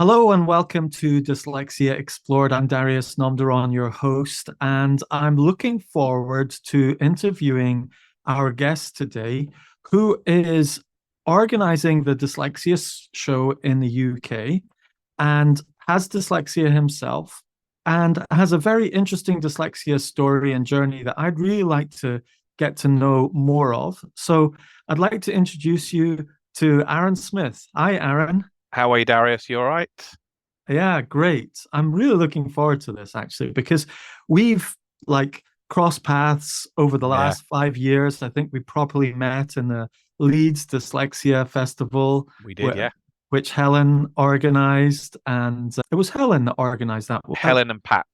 Hello and welcome to Dyslexia Explored. I'm Darius Namdaran, your host, and I'm looking forward to interviewing our guest today, who is organizing the Dyslexia Show in the UK and has dyslexia himself and has a very interesting dyslexia story and journey that I'd really like to get to know more of. So I'd like to introduce you to Arran Smith. Hi, Arran. How are you, Darius? You all right? Yeah, great. I'm really looking forward to this actually because we've like crossed paths over the Yeah, last 5 years. I think we properly met in the Leeds Dyslexia Festival, we did, wh- yeah. which Helen organized, and it was Helen that organized that. Helen and Pat.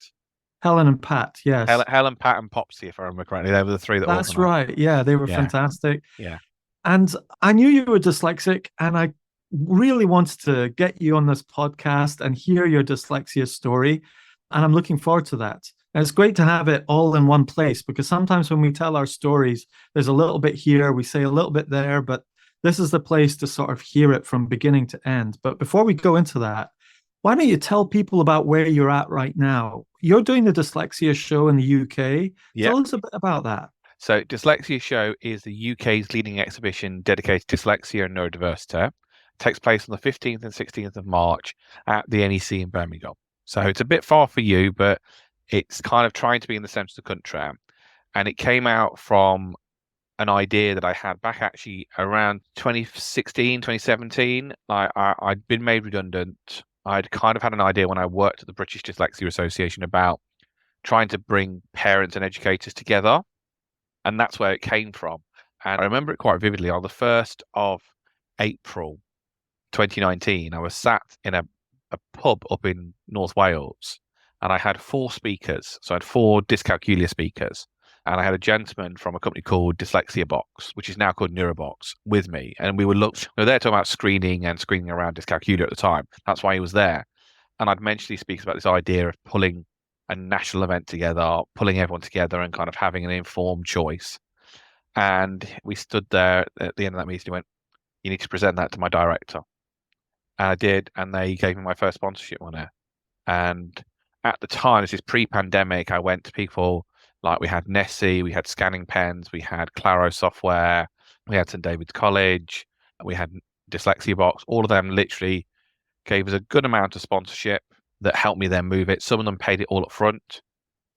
Helen and Pat, yes, Helen, Pat, and Popsy, if I remember correctly. They were the three that that's organised. right. Yeah, they were Yeah, fantastic. yeah. And I knew you were dyslexic, and I really wanted to get you on this podcast and hear your dyslexia story. And I'm looking forward to that. And it's great to have it all in one place because sometimes when we tell our stories, there's a little bit here, we say a little bit there, but this is the place to sort of hear it from beginning to end. But before we go into that, why don't you tell people about where you're at right now? You're doing the Dyslexia Show in the UK. Tell Yep. us a bit about that. So, Dyslexia Show is the UK's leading exhibition dedicated to dyslexia and neurodiversity. It takes place on the 15th and 16th of March at the NEC in Birmingham. So, it's a bit far for you, but it's kind of trying to be in the centre of the country. And it came out from an idea that I had back actually around 2016, 2017. I'd been made redundant. I'd kind of had an idea when I worked at the British Dyslexia Association about trying to bring parents and educators together. And that's where it came from. And I remember it quite vividly. On the 1st of April 2019, I was sat in a pub up in North Wales and I had four speakers. So I had four Dyscalculia speakers. And I had a gentleman from a company called Dyslexia Box, which is now called Neurobox, with me. And we were there talking about screening and screening around dyscalculia at the time. That's why he was there. And I'd mentioned he speaks about this idea of pulling a national event together, pulling everyone together and kind of having an informed choice. And we stood there at the end of that meeting. He went, "You need to present that to my director." And I did, and they gave me my first sponsorship on it. And at the time, this is pre-pandemic, I went to people like we had Nessie, we had scanning pens, we had Claro software, we had St David's College, we had Dyslexia Box. All of them literally gave us a good amount of sponsorship that helped me then move it. Some of them paid it all up front.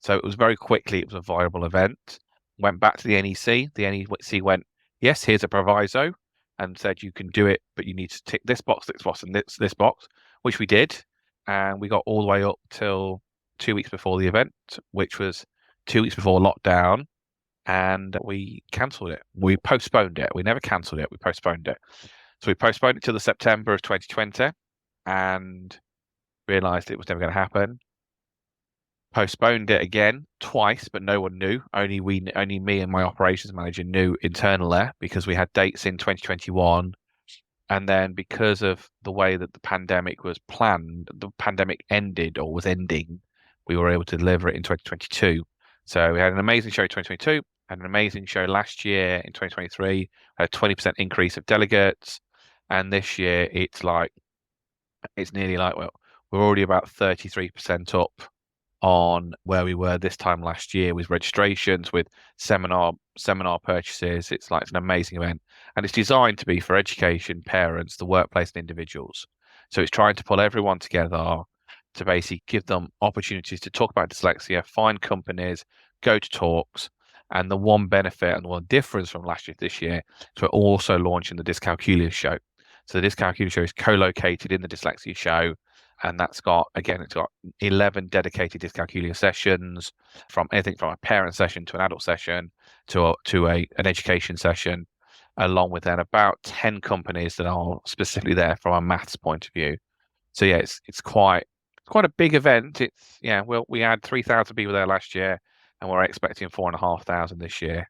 So it was very quickly, it was a viable event. Went back to the NEC. The NEC went, "Yes, here's a proviso," and said you can do it, but you need to tick this box, and this box, which we did. And we got all the way up till 2 weeks before the event, which was 2 weeks before lockdown. And we cancelled it. We postponed it. We never cancelled it. We postponed it. So we postponed it till the September of 2020 and realized it was never going to happen. Postponed it again twice, but no one knew. Only me and my operations manager knew internally because we had dates in 2021. And then because of the way that the pandemic was planned, the pandemic ended or was ending, we were able to deliver it in 2022. So we had an amazing show in 2022, had an amazing show last year in 2023, had a 20% increase of delegates. And this year it's nearly like, well, we're already about 33% up on where we were this time last year with registrations, with seminar purchases. It's an amazing event, and it's designed to be for education, parents, the workplace, and individuals. So it's trying to pull everyone together to basically give them opportunities to talk about dyslexia, find companies, go to talks. And the one benefit and the one difference from last year to this year is we're also launching the Dyscalculia Show. So the Dyscalculia Show is co-located in the Dyslexia Show, and it's got 11 dedicated dyscalculia sessions, from anything from a parent session to an adult session to an education session, along with then about 10 companies that are specifically there from a maths point of view. So yeah, it's quite a big event. We had 3,000 people there last year, and we're expecting 4,500 this year.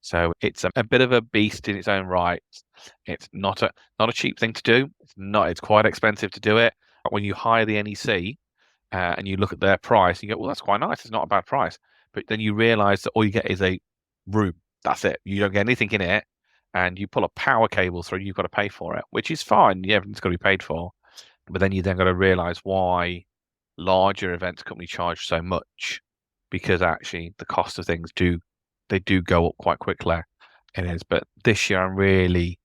So it's a bit of a beast in its own right. It's not a cheap thing to do. It's quite expensive to do it. But when you hire the NEC and you look at their price, you go, well, that's quite nice. It's not a bad price. But then you realise that all you get is a room. That's it. You don't get anything in it. And you pull a power cable through, you've got to pay for it, which is fine. Yeah, everything's got to be paid for. But then you then got to realize why larger events companies charge so much, because actually the cost of things do go up quite quickly. It is. But this year I'm really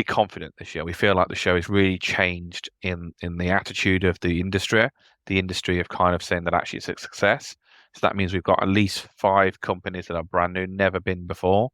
confident this year. We feel like the show has really changed in the attitude of the industry of kind of saying that actually it's a success. So that means we've got at least 5 companies that are brand new, never been before,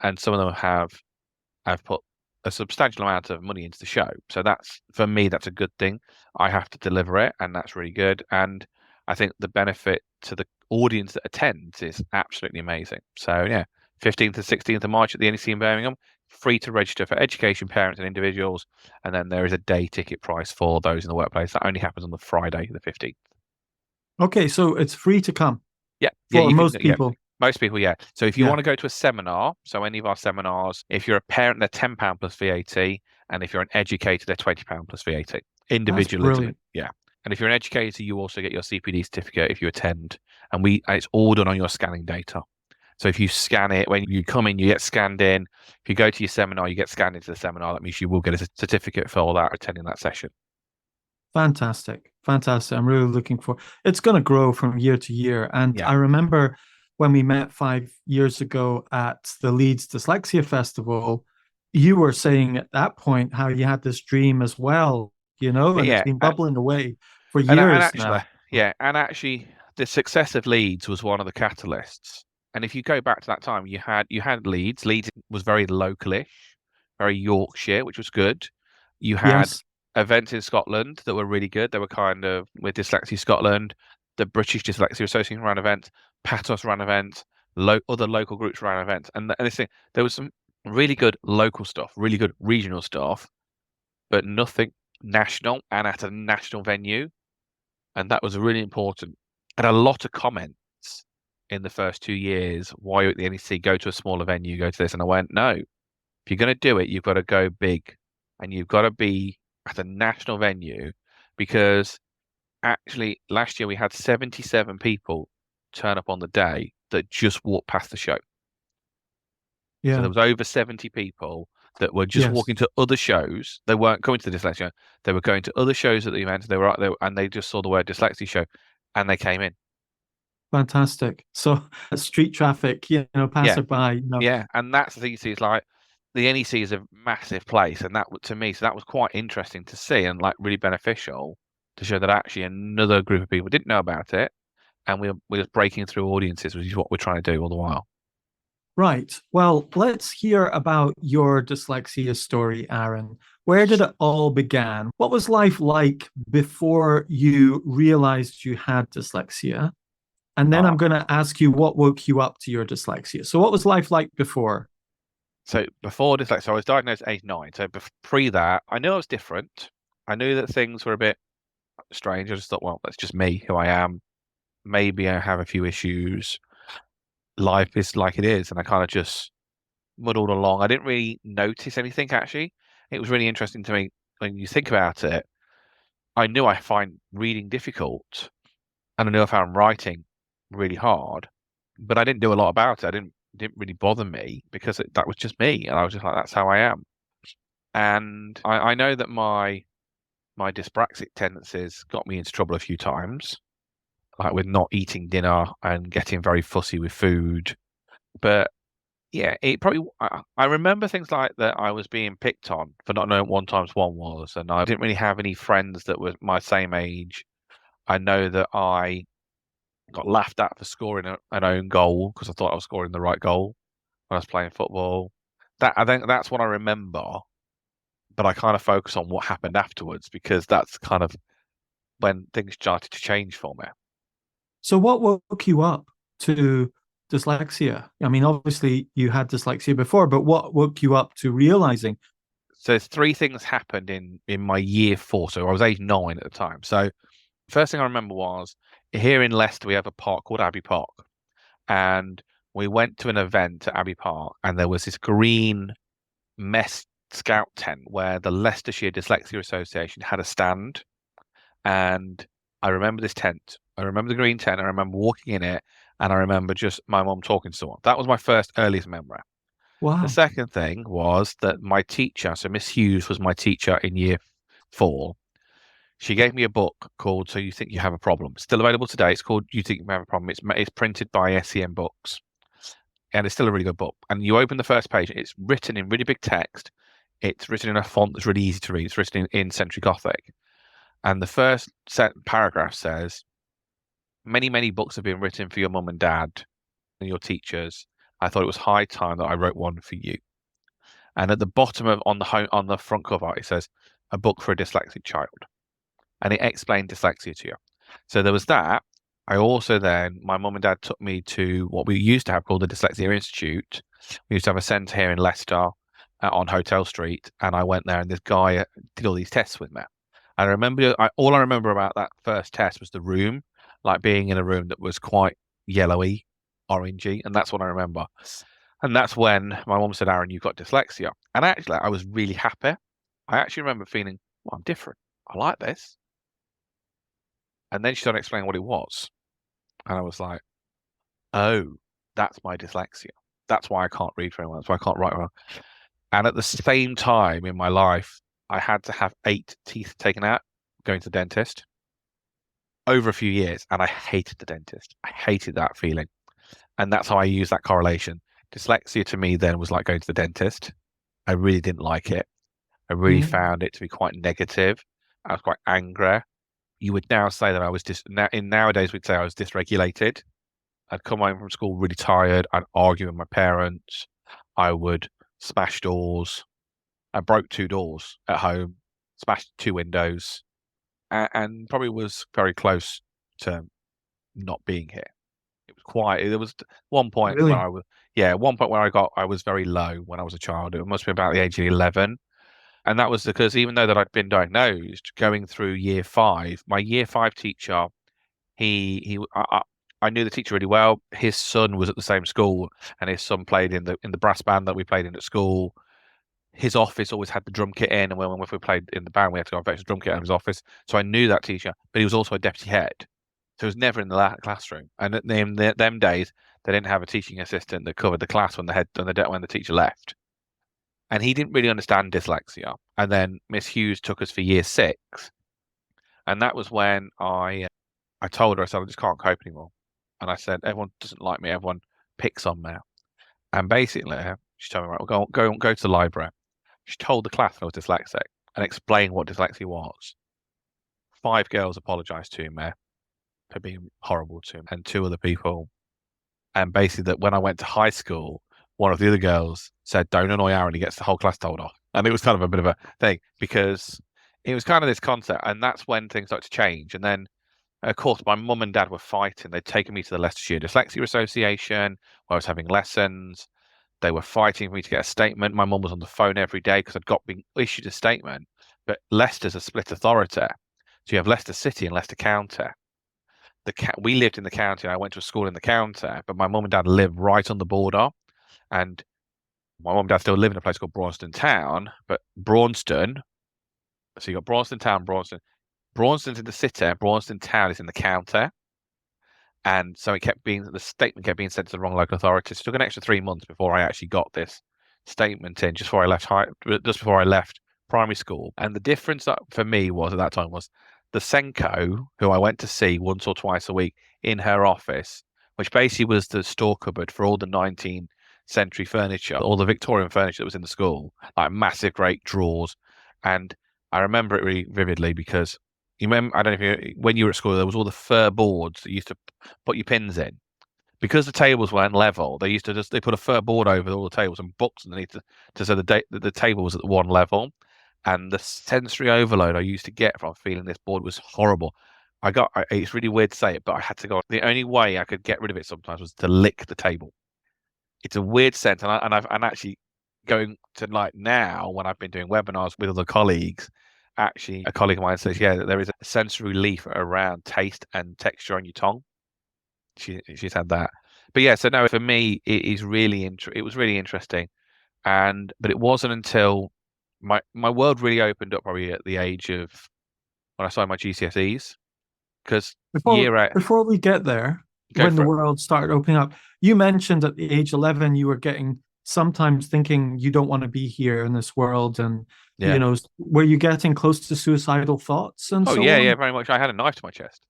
and some of them have put a substantial amount of money into the show. So that's, for me, that's a good thing. I have to deliver it, and that's really good. And I think the benefit to the audience that attends is absolutely amazing. So yeah, 15th to 16th of March at the NEC in Birmingham, free to register for education, parents and individuals. And then there is a day ticket price for those in the workplace. That only happens on the Friday, the 15th. Okay, so it's free to come Yeah, for you most can, yeah. people. Most people, yeah. So if you Yeah, want to go to a seminar, so any of our seminars, if you're a parent, they're £10 plus VAT, and if you're an educator, they're £20 plus VAT. that's Individually, brilliant. yeah. And if you're an educator, you also get your CPD certificate if you attend, and it's all done on your scanning data. So if you scan it when you come in, you get scanned in. If you go to your seminar, you get scanned into the seminar. That means you will get a certificate for all that attending that session. Fantastic. Fantastic. I'm really looking for it's going to grow from year to year. And Yeah. I remember when we met 5 years ago at the Leeds Dyslexia Festival, you were saying at that point how you had this dream as well, and it's Yeah. been bubbling away for And years actually, now. the success of Leeds was one of the catalysts. And if you go back to that time, you had Leeds. Leeds was very localish, very Yorkshire, which was good. You had Yes. events in Scotland that were really good. They were kind of with Dyslexia Scotland, the British Dyslexia Association ran events, Patos ran events, other local groups ran events, and this thing, there was some really good local stuff, really good regional stuff, but nothing national and at a national venue. And that was really important. And a lot of comments in the first 2 years, why you at the NEC, go to a smaller venue, go to this. And I went, no, if you're going to do it, you've got to go big and you've got to be at a national venue, because actually last year we had 77 people turn up on the day that just walked past the show. So there Yeah. was over 70 people that were just Yes. walking to other shows. They weren't coming to the Dyslexia. They were going to other shows at the event. They were out there and they just saw the word Dyslexia Show and they came in. Fantastic. So street traffic, Yeah, passerby, yeah. And that's the thing you see, is like the NEC is a massive place. And that, to me, so that was quite interesting to see and like really beneficial to show that actually another group of people didn't know about it. And we're just breaking through audiences, which is what we're trying to do all the while. Right. Well, let's hear about your dyslexia story, Arran. Where did it all begin? What was life like before you realized you had dyslexia? And then I'm Ah, going to ask you what woke you up to your dyslexia. So, what was life like before? so before Dyslexia, I was diagnosed at age 9. So pre that, I knew I was different. I knew that things were a bit strange. I just thought, well, that's just me, who I am. Maybe I have a few issues. Life is like it is. And I kind of just muddled along. I didn't really notice anything, actually. It was really interesting to me when you think about it. I knew I find reading difficult and I knew I found writing really hard, but I didn't do a lot about it. Didn't really bother me because that was just me. And I was just like, that's how I am. And I know that my dyspraxic tendencies got me into trouble a few times, like with not eating dinner and getting very fussy with food. But yeah, it probably. I remember things like that. I was being picked on for not knowing what 1 times 1 was, and I didn't really have any friends that were my same age. I know that I got laughed at for scoring an own goal because I thought I was scoring the right goal when I was playing football. I think that's what I remember, but I kind of focus on what happened afterwards because that's kind of when things started to change for me. So, what woke you up to dyslexia? I mean, obviously, you had dyslexia before, but what woke you up to realizing? So 3 things happened in my year 4. So I was age 9 at the time. So first thing I remember was here in Leicester, we have a park called Abbey Park. And we went to an event at Abbey Park, and there was this green mess scout tent where the Leicestershire Dyslexia Association had a stand. And I remember this tent. I remember the green tent. I remember walking in it, and I remember just my mom talking to someone. That was my first earliest memory. The Wow. second thing was that my teacher, so Miss Hughes was my teacher in year 4. She gave me a book called So You Think You Have a Problem. It's still available today. It's called You Think You Have a Problem. It's printed by SEM Books, and it's still a really good book. And you open the first page, it's written in really big text. It's written in a font that's really easy to read. It's written in Century Gothic. And the first paragraph says, many, many books have been written for your mum and dad and your teachers. I thought it was high time that I wrote one for you. And at the bottom on the front cover, it says, a book for a dyslexic child. And it explained dyslexia to you. So there was that. I also then, my mum and dad took me to what we used to have called the Dyslexia Institute. We used to have a centre here in Leicester on Hotel Street. And I went there and this guy did all these tests with me. And I remember, all I remember about that first test was the room, like being in a room that was quite yellowy, orangey. And that's what I remember. And that's when my mum said, Aaron, you've got dyslexia. And actually, I was really happy. I actually remember feeling, well, I'm different. I like this. And then she started explaining what it was. And I was like, oh, that's my dyslexia. That's why I can't read very well. That's why I can't write well. And at the same time in my life, I had to have 8 teeth taken out going to the dentist over a few years. And I hated the dentist. I hated that feeling. And that's how I use that correlation. Dyslexia to me then was like going to the dentist. I really didn't like it. I really found it to be quite negative. I was quite angry. You would now say that I was nowadays we'd say I was dysregulated. I'd come home from school really tired. I'd argue with my parents. I would smash doors. I broke 2 doors at home, smashed 2 windows, and probably was very close to not being here. It was quiet. There was one point Really? where I was very low when I was a child. It must be about the age of 11. And that was because even though that I'd been diagnosed going through year 5, my year 5 teacher, I knew the teacher really well. His son was at the same school, and his son played in the brass band that we played in at school. His office always had the drum kit in, and if we played in the band, we had to go and fetch the drum kit out of his office. So I knew that teacher, but he was also a deputy head, so he was never in the classroom. And in them days, they didn't have a teaching assistant that covered the class when the teacher left. And he didn't really understand dyslexia. And then Miss Hughes took us for year 6, and that was when I told her, I said, I just can't cope anymore. And I said, everyone doesn't like me. Everyone picks on me. And basically, she told me, right, we'll go to the library. She told the class I was dyslexic and explained what dyslexia was. 5 girls apologized to me for being horrible to him, and 2 other people. And basically, that when I went to high school, one of the other girls said, don't annoy Aaron, he gets the whole class told off. And it was kind of a bit of a thing because it was kind of this concept. And that's when things started to change. And then, of course, my mum and dad were fighting. They'd taken me to the Leicestershire Dyslexia Association where I was having lessons. They were fighting for me to get a statement. My mum was on the phone every day because I'd been issued a statement. But Leicester's a split authority. So you have Leicester City and Leicester County. We lived in the county. I went to a school in the county, but my mum and dad lived right on the border. And my mum and dad still live in a place called Braunston Town, but Braunston, so you got Braunston Town, Braunton's in the city, Braunston Town is in the county. And so the statement kept being sent to the wrong local authorities. It took an extra 3 months before I actually got this statement in, just before I left primary school. And the difference for me was at that time was the Senko, who I went to see once or twice a week in her office, which basically was the store cupboard for all the 19th century furniture, all the Victorian furniture that was in the school, like massive great drawers. And I remember it really vividly because you remember, I don't know if when you were at school, there was all the fir boards that you used to put your pins in. Because the tables weren't level, they put a fir board over all the tables and books underneath so the table was at one level. And the sensory overload I used to get from feeling this board was horrible. It's really weird to say it, but I had to go. The only way I could get rid of it sometimes was to lick the table. It's a weird sense, and I'm actually going to, like, now when I've been doing webinars with other colleagues. Actually, a colleague of mine says, yeah, there is a sensory relief around taste and texture on your tongue. She's had that, but yeah. So no, for me, it was really interesting, but it wasn't until my world really opened up probably at the age of when I started my GCSEs. Because before we get there, when the world started opening up, you mentioned at the age 11 you were getting sometimes thinking you don't want to be here in this world, and Yeah. were you getting close to suicidal thoughts and Oh so yeah, on? very much. I had a knife to my chest.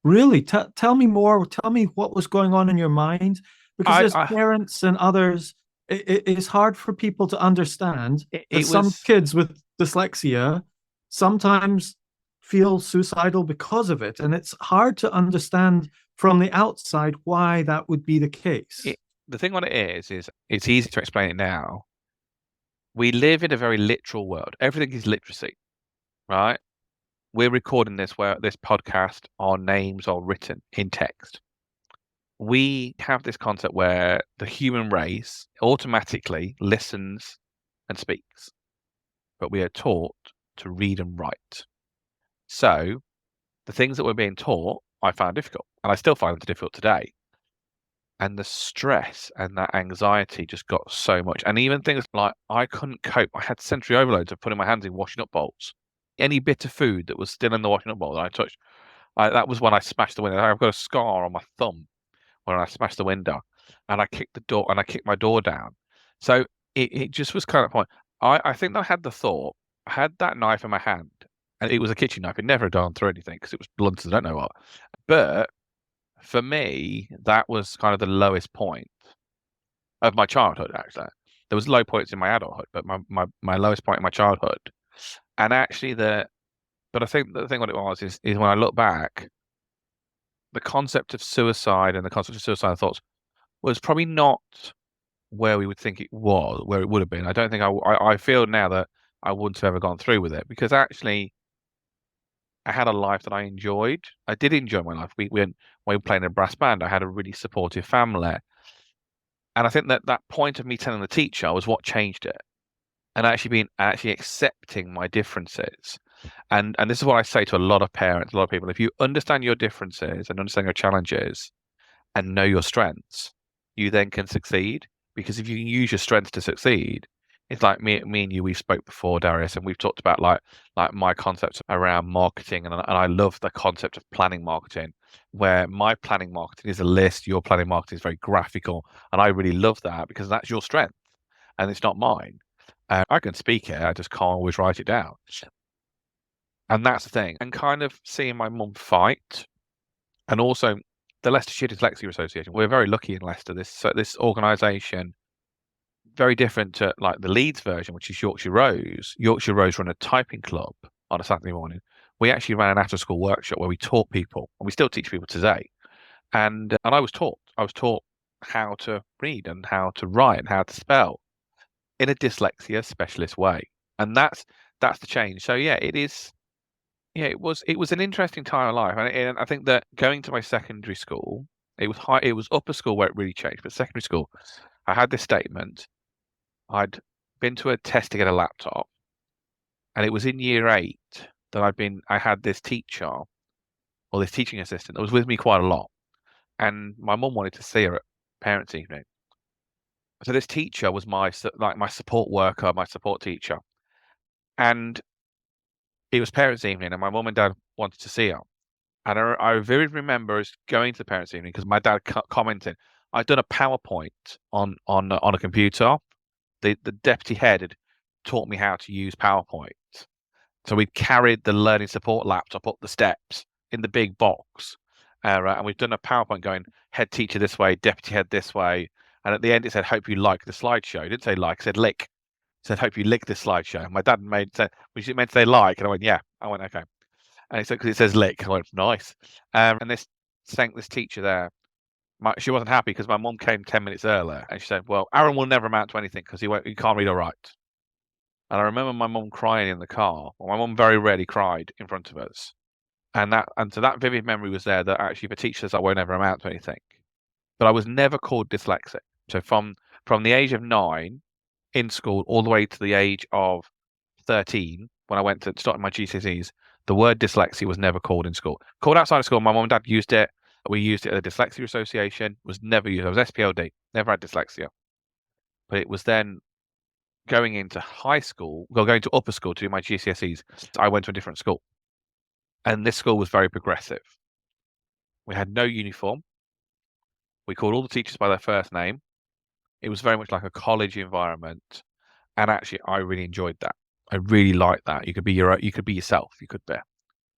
Really? Tell me more. Tell me what was going on in your mind, because I, as I parents and others, it's hard for people to understand that it some was kids with dyslexia sometimes feel suicidal because of it. And it's hard to understand from the outside why that would be the case. it, the thing what it is it's easy to explain it now. We live in a very literal world. Everything is literacy, right? We're recording this where this podcast, our names are written in text. We have this concept where the human race automatically listens and speaks, but we are taught to read and write. So the things that we're being taught, I found difficult, and I still find them difficult today. And the stress and that anxiety just got so much. And even things like I couldn't cope. I had sensory overloads of putting my hands in washing up bowls. Any bit of food that was still in the washing up bowl that I touched, that was when I smashed the window. I've got a scar on my thumb when I smashed the window, and I kicked the door and I kicked my door down. So it just was kind of point. I think I had the thought. I had that knife in my hand, and it was a kitchen knife. It never had gone through anything because it was blunt as I don't know what. But for me, that was kind of the lowest point of my childhood. Actually, there was low points in my adulthood, but my lowest point in my childhood, and actually but I think the thing what it was is when I look back, the concept of suicide and the concept of suicidal thoughts was probably not where we would think it was, where it would have been. I don't think I feel now that I wouldn't have ever gone through with it because actually I had a life that I enjoyed. I did enjoy my life. We went when we were playing in a brass band. I had a really supportive family, and I think that that point of me telling the teacher was what changed it, and actually accepting my differences. And this is what I say to a lot of parents, a lot of people. If you understand your differences and understand your challenges, and know your strengths, you then can succeed. Because if you can use your strengths to succeed, it's like me and you. We've spoke before, Darius, and we've talked about like my concepts around marketing, and I love the concept of planning marketing, where my planning marketing is a list, your planning marketing is very graphical, and I really love that because that's your strength, and it's not mine. I can speak it, I just can't always write it down, and that's the thing. And kind of seeing my mum fight. And also, the Leicestershire Dyslexia Association. We're very lucky in Leicester. This organisation, very different to like the Leeds version, which is Yorkshire Rose. Yorkshire Rose run a typing club on a Saturday morning. We actually ran an after-school workshop where we taught people, and we still teach people today. And I was taught. I was taught how to read and how to write and how to spell in a dyslexia specialist way. And that's the change. So yeah, it is. Yeah, it was an interesting time of life, and I think that going to my secondary school, it was upper school where it really changed, but secondary school, I had this statement. I'd been to a test to get a laptop, and it was in year 8 that I had this teacher or this teaching assistant that was with me quite a lot, and my mum wanted to see her at parents' evening. So this teacher was my support worker, my support teacher, and it was parents' evening, and my mum and dad wanted to see her. And I vividly remember us going to the parents' evening because my dad commented, I'd done a PowerPoint on a computer. The deputy head had taught me how to use PowerPoint. So we'd carried the learning support laptop up the steps in the big box. Right, and we've done a PowerPoint going head teacher this way, deputy head this way. And at the end it said, hope you like the slideshow. It didn't say like, it said lick. It said, hope you lick this slideshow. My dad said, was it meant to say like? And I went, yeah. I went, okay. And he said, because it says lick. I went, nice. And this teacher there, she wasn't happy because my mum came 10 minutes earlier, and she said, well, Arran will never amount to anything because he can't read or write. And I remember my mum crying in the car. Well, my mum very rarely cried in front of us. And so that vivid memory was there that actually if a teacher says I won't ever amount to anything. But I was never called dyslexic. So from the age of 9 in school all the way to the age of 13, when I went to start my GCSEs, the word dyslexia was never called in school. Called outside of school, my mum and dad used it. We used it at the Dyslexia Association. Was never used. I was SPLD. Never had dyslexia. But it was then going into high school, going to upper school to do my GCSEs. I went to a different school, and this school was very progressive. We had no uniform. We called all the teachers by their first name. It was very much like a college environment, and actually, I really enjoyed that. I really liked that. You could be you could be yourself. You could be.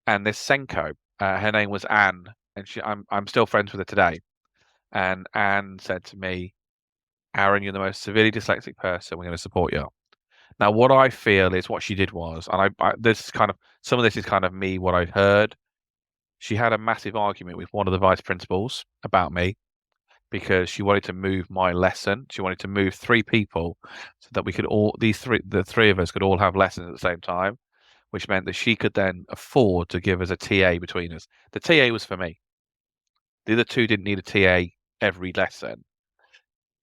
And this Senko, her name was Anne, and I'm still friends with her today. And Anne said to me, "Aaron, you're the most severely dyslexic person. We're going to support you." Now, what I feel is what she did was, and this is kind of some of this is kind of me what I heard. She had a massive argument with one of the vice principals about me because she wanted to move my lesson. She wanted to move 3 people so that we could all the 3 of us could all have lessons at the same time, which meant that she could then afford to give us a TA between us. The TA was for me. The other 2 didn't need a TA every lesson.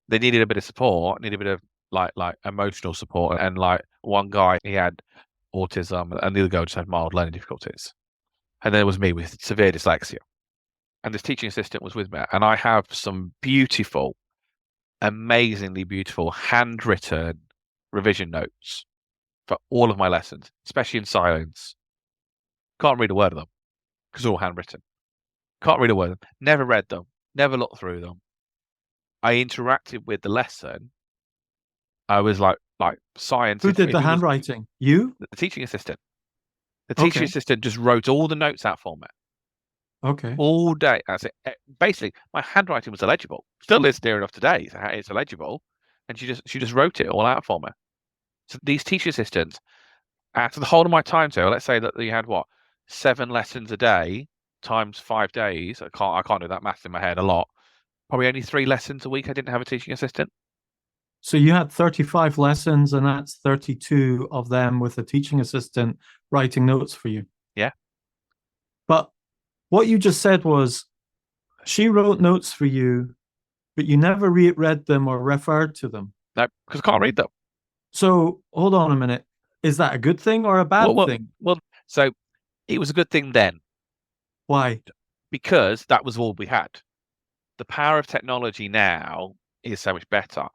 They needed a bit of support, needed a bit of like emotional support, and like one guy, he had autism, and the other guy just had mild learning difficulties. And then there was me with severe dyslexia. And this teaching assistant was with me, and I have some beautiful, amazingly beautiful handwritten revision notes for all of my lessons, especially in science. Can't read a word of them because they're all handwritten. Can't read a word of them. Never read them. Never looked through them. I interacted with the lesson. I was like scientific. Who did the handwriting? You? The teaching assistant. The teaching assistant just wrote all the notes out for me. Okay. All day. That's it. Basically, my handwriting was illegible. Still is near enough today. It's illegible, and she just wrote it all out for me. So these teaching assistants, after the whole of my timetable, let's say that you had 7 lessons a day times 5 days. I can't do that math in my head. A lot. Probably only 3 lessons a week. I didn't have a teaching assistant. So you had 35 lessons, and that's 32 of them with a teaching assistant writing notes for you. Yeah. But what you just said was she wrote notes for you, but you never read them or referred to them. No, because I can't read them. So hold on a minute. Is that a good thing or a bad thing? Well, so it was a good thing then. Why? Because that was all we had. The power of technology now is so much better.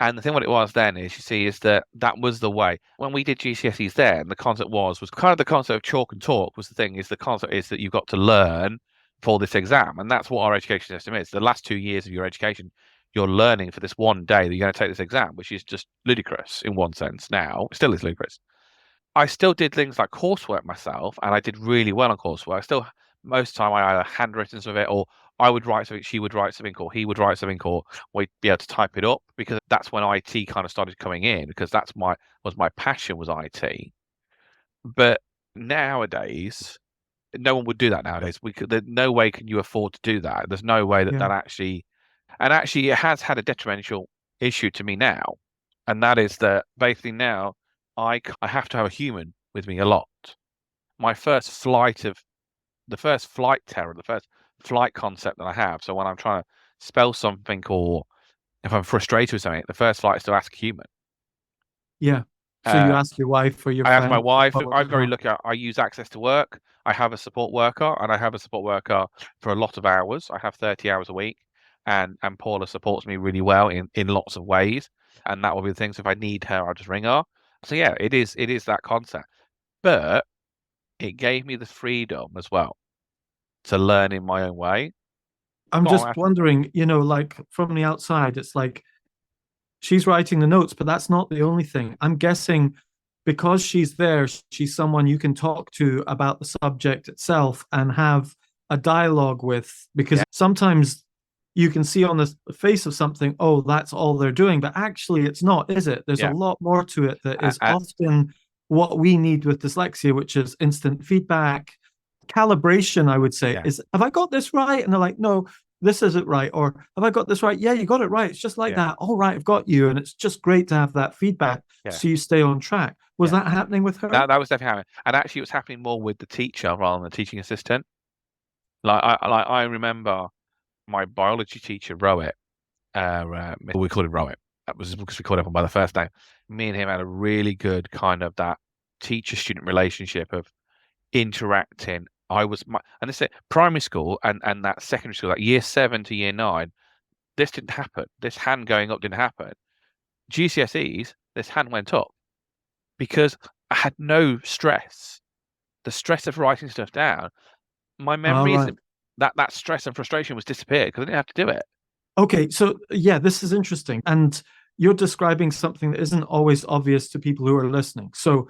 And the thing what it was then is, you see, is that was the way. When we did GCSEs then, the concept was kind of the concept of chalk and talk was the thing, is the concept is that you've got to learn for this exam. And that's what our education system is. The last 2 years of your education, you're learning for this one day that you're going to take this exam, which is just ludicrous in one sense now. It still is ludicrous. I still did things like coursework myself, and I did really well on coursework. Still, most of the time, I either handwritten some of it, or I would write something, she would write something, or he would write something, or we'd be able to type it up, because that's when IT kind of started coming in, because that's my passion was IT. But nowadays, no one would do that nowadays. There's no way can you afford to do that. There's no way that actually, and actually, it has had a detrimental issue to me now, and that is that basically now I have to have a human with me a lot. The first flight terror, the first flight concept that I have. So when I'm trying to spell something, or if I'm frustrated with something, the first flight is to ask a human. Yeah. So you ask your wife or your I friend? ask my wife. I'm very lucky. I use Access to Work. I have a support worker, and I have a support worker for a lot of hours. I have 30 hours a week, and Paula supports me really well in lots of ways. And that will be the thing. So if I need her, I'll just ring her. So yeah, it is that concept. But it gave me the freedom as well to learn in my own way. I'm just wondering, like from the outside, it's like she's writing the notes, but that's not the only thing. I'm guessing because she's there, she's someone you can talk to about the subject itself and have a dialogue with, because sometimes you can see on the face of something, oh, that's all they're doing, but actually it's not, is it? There's a lot more to it that is often what we need with dyslexia, which is instant feedback, calibration. I would say is, have I got this right? And they're like, no, this isn't right. Or have I got this right? Yeah, you got it right. It's just like that. All right, I've got you. And it's just great to have that feedback so you stay on track. Was that happening with her? That was definitely happening. And actually it was happening more with the teacher rather than the teaching assistant. I remember my biology teacher, Rowett, we called him Rowett. That was because we called him by the first name. Me and him had a really good kind of that teacher-student relationship of interacting. And this is primary school and that secondary school, like year 7 to year 9, this didn't happen. This hand going up didn't happen. GCSEs, this hand went up because I had no stress. The stress of writing stuff down, my memory is that stress and frustration was disappeared because I didn't have to do it. Okay, so yeah, this is interesting. And you're describing something that isn't always obvious to people who are listening. So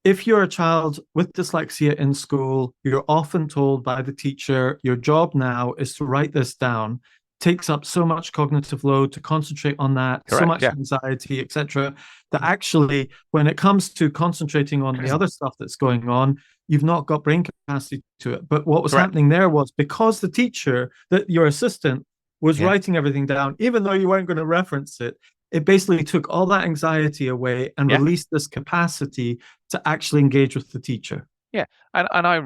if you're a child with dyslexia in school, you're often told by the teacher, your job now is to write this down. Takes up so much cognitive load to concentrate on that, so Correct. much Yeah. anxiety, etc., that actually, when it comes to concentrating on the other stuff that's going on, you've not got brain capacity to it. But what was Correct. happening there was because the teacher, that your assistant, was Yeah. writing everything down, even though you weren't going to reference it, it basically took all that anxiety away and Yeah. released this capacity to actually engage with the teacher. Yeah, and I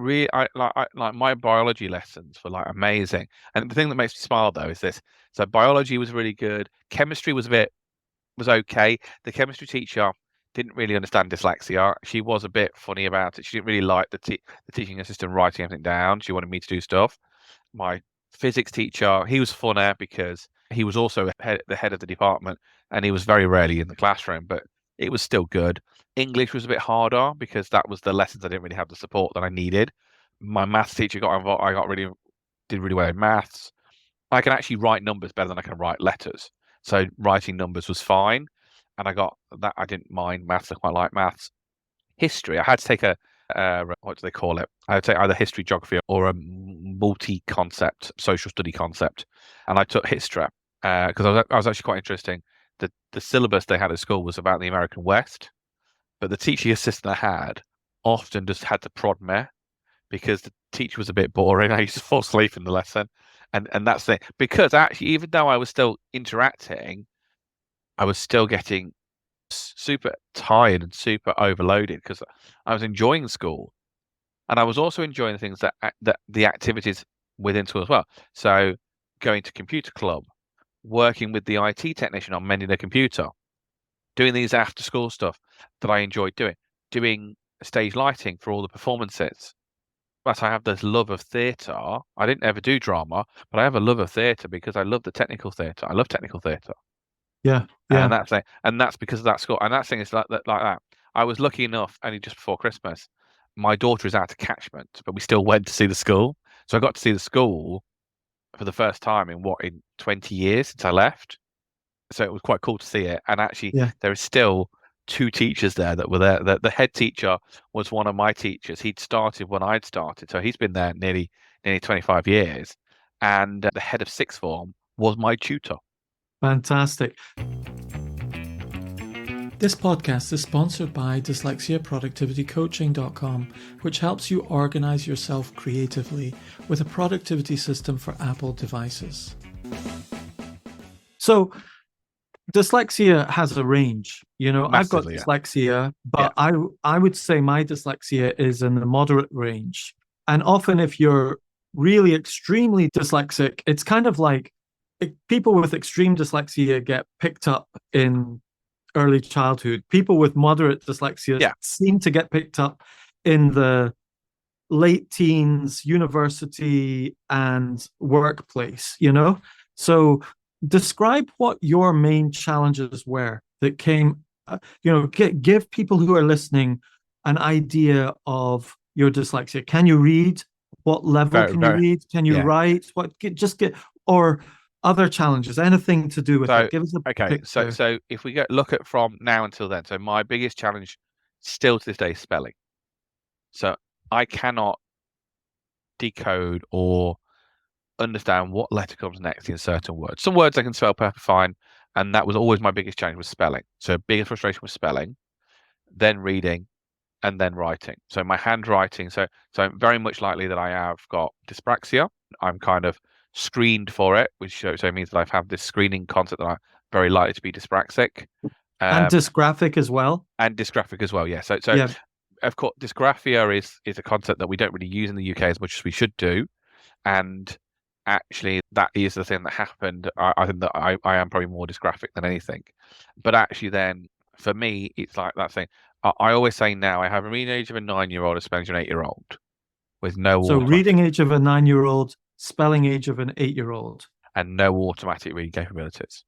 like my biology lessons were like amazing. And the thing that makes me smile though is this. So biology was really good. Chemistry was okay. The chemistry teacher didn't really understand dyslexia. She was a bit funny about it. She didn't really like the teaching assistant writing everything down. She wanted me to do stuff. My physics teacher, he was funner because he was also the head of the department, and he was very rarely in the classroom, but it was still good. English was a bit harder because that was the lessons I didn't really have the support that I needed. My maths teacher got involved. I got really did really well in maths. I can actually write numbers better than I can write letters. So writing numbers was fine, and I got that. I didn't mind maths. I quite like maths. History, I had to take a what do they call it? I had to take either history, geography, or a multi-concept social study concept, and I took history because I was actually quite interesting. The syllabus they had at school was about the American West, but the teaching assistant I had often just had to prod me because the teacher was a bit boring. I used to fall asleep in the lesson, and that's the because actually even though I was still interacting, I was still getting super tired and super overloaded because I was enjoying school and I was also enjoying the things that the activities within school as well. So going to computer club, working with the IT technician on mending the computer, doing these after school stuff that I enjoyed doing stage lighting for all the performances. But I have this love of theatre. I didn't ever do drama, but I have a love of theatre because I love the technical theatre. I love technical theatre. Yeah, And yeah. that's because of that school. And that thing is like that. I was lucky enough, only just before Christmas, my daughter is out of catchment, but we still went to see the school. So I got to see the school for the first time in 20 years since I left. So it was quite cool to see it. And actually, Yeah. there is still two teachers there that were there. The head teacher was one of my teachers. He'd started when I'd started, so he's been there nearly 25 years. And the head of sixth form was my tutor. Fantastic. This podcast is sponsored by dyslexiaproductivitycoaching.com, which helps you organize yourself creatively with a productivity system for Apple devices. So, dyslexia has a range. I've got Massively, yeah. dyslexia, but I would say my dyslexia is in the moderate range. And often if you're really extremely dyslexic, it's kind of like people with extreme dyslexia get picked up in early childhood. People with moderate dyslexia seem to get picked up in the late teens, university, and workplace, So describe what your main challenges were that came, give people who are listening an idea of your dyslexia. Can you read? What level can you read? Can you write? Or other challenges, anything to do with it. Give us a picture. So if we look at from now until then, so my biggest challenge still to this day is spelling. So I cannot decode or understand what letter comes next in certain words. Some words I can spell perfectly fine, and that was always my biggest challenge was spelling. So biggest frustration was spelling, then reading, and then writing. So my handwriting, so very much likely that I have got dyspraxia. I'm kind of screened for it, which so means that I've had this screening concept that I'm very likely to be dyspraxic. And dysgraphic as well. And dysgraphic as well, yeah. So of course, dysgraphia is a concept that we don't really use in the UK as much as we should do. And actually, that is the thing that happened. I think that I am probably more dysgraphic than anything. But actually, then for me, it's like that thing. I always say now I have a reading age of a 9-year-old, a spelling age of an 8-year-old, with no. So reading age of a 9-year-old, spelling age of an 8-year-old, and no automatic reading capabilities.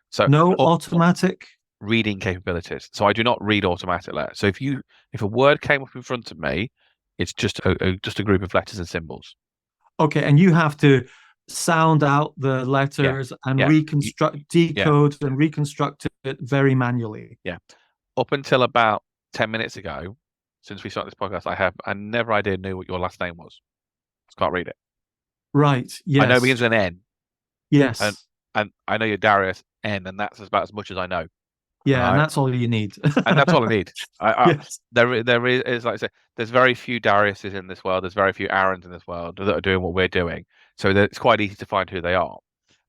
So no automatic reading capabilities. So I do not read automatic letters. So if a word came up in front of me, it's just a group of letters and symbols. Okay, and you have to sound out the Yeah, letters and yeah, yeah, decode and reconstruct it very manually. yeah. Up until about 10 minutes ago, since we started this podcast, I never idea knew what your last name was. Just can't read it. Right. I know it Yes. begins with an N, and Yes. I know you're Darius N, and that's about as much as I know. Yeah, and Right, that's all you need. and that's all I need. Yes. There is like I say, there's very few Dariuses in this world. There's very few Aarons in this world that are doing what we're doing. So that it's quite easy to find who they are.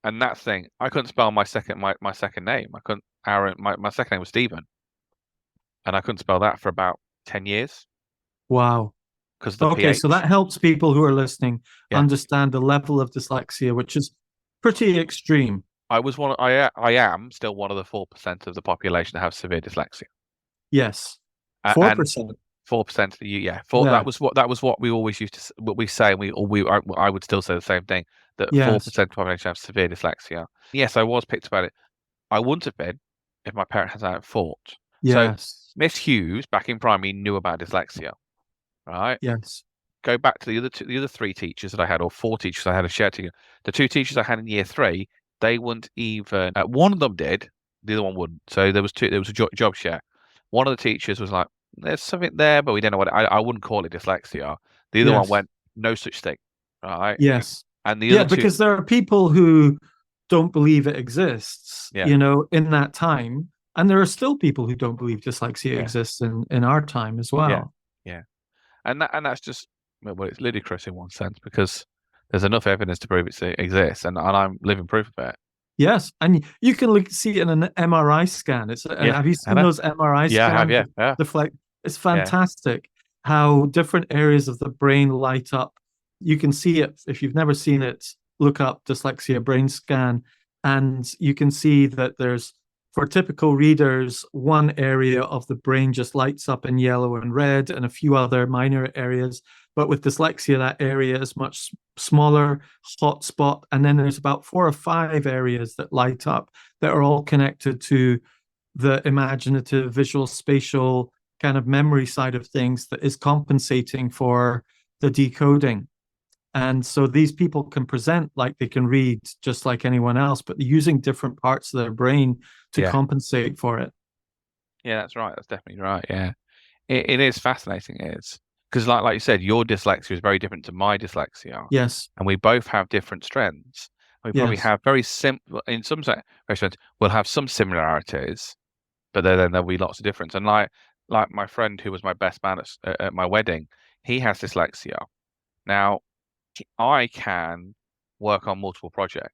And that's the thing. I couldn't spell my second name. I couldn't Aaron. My second name was Stephen, and I couldn't spell that for about 10 years Wow. because of the Okay, so PH. that helps people who are listening Yeah, understand the level of dyslexia, which is pretty extreme. I am still one of the 4% of the population that have severe dyslexia, Yes. and 4%. 4% of the yeah. Four, Yeah. that was what we always used to what we say, and I would still say the same thing, that Yes. 4% of the population have severe dyslexia. Yes, I was picked about it. I wouldn't have been if my parents hadn't fought. So Yes. Miss Hughes back in primary knew about dyslexia, right? Yes. Go back to the other three teachers that I had, or four teachers I had a shared together. The two teachers I had in year three, they wouldn't even. One of them did, the other one wouldn't. So there was two. There was a job share. One of the teachers was like, "There's something there, but we don't know what." I wouldn't call it dyslexia. The other one Yes. went, "No such thing." Right. Yes. And the Yeah, other two, because there are people who don't believe it exists, yeah, in that time. And there are still people who don't believe dyslexia yeah, exists in our time as yeah, well. yeah. And that's just, well, it's ludicrous in one sense because there's enough evidence to prove it exists, and I'm living proof of it. Yes, and you can see it in an MRI scan. Yeah, Have you I seen know. those MRI Yeah, I have. scans? Yeah, yeah, It's yeah, fantastic how different areas of the brain light up. You can see it if you've never seen it. Look up dyslexia brain scan, and you can see that there's, for typical readers, one area of the brain just lights up in yellow and red, and a few other minor areas. But with dyslexia, that area is much smaller, hot spot, and then there's about 4 or 5 areas that light up that are all connected to the imaginative, visual, spatial kind of memory side of things that is compensating for the decoding. And so these people can present like they can read just like anyone else, but using different parts of their brain to yeah, compensate for it. yeah. That's right. That's definitely right. Yeah, it is fascinating. It is because, like you said, your dyslexia is very different to my dyslexia, Yes, and we both have different strengths. We probably yes. have very simple, in some sense, we'll have some similarities, but then there'll be lots of difference. And like my friend who was my best man at my wedding, he has dyslexia. Now, I can work on multiple projects.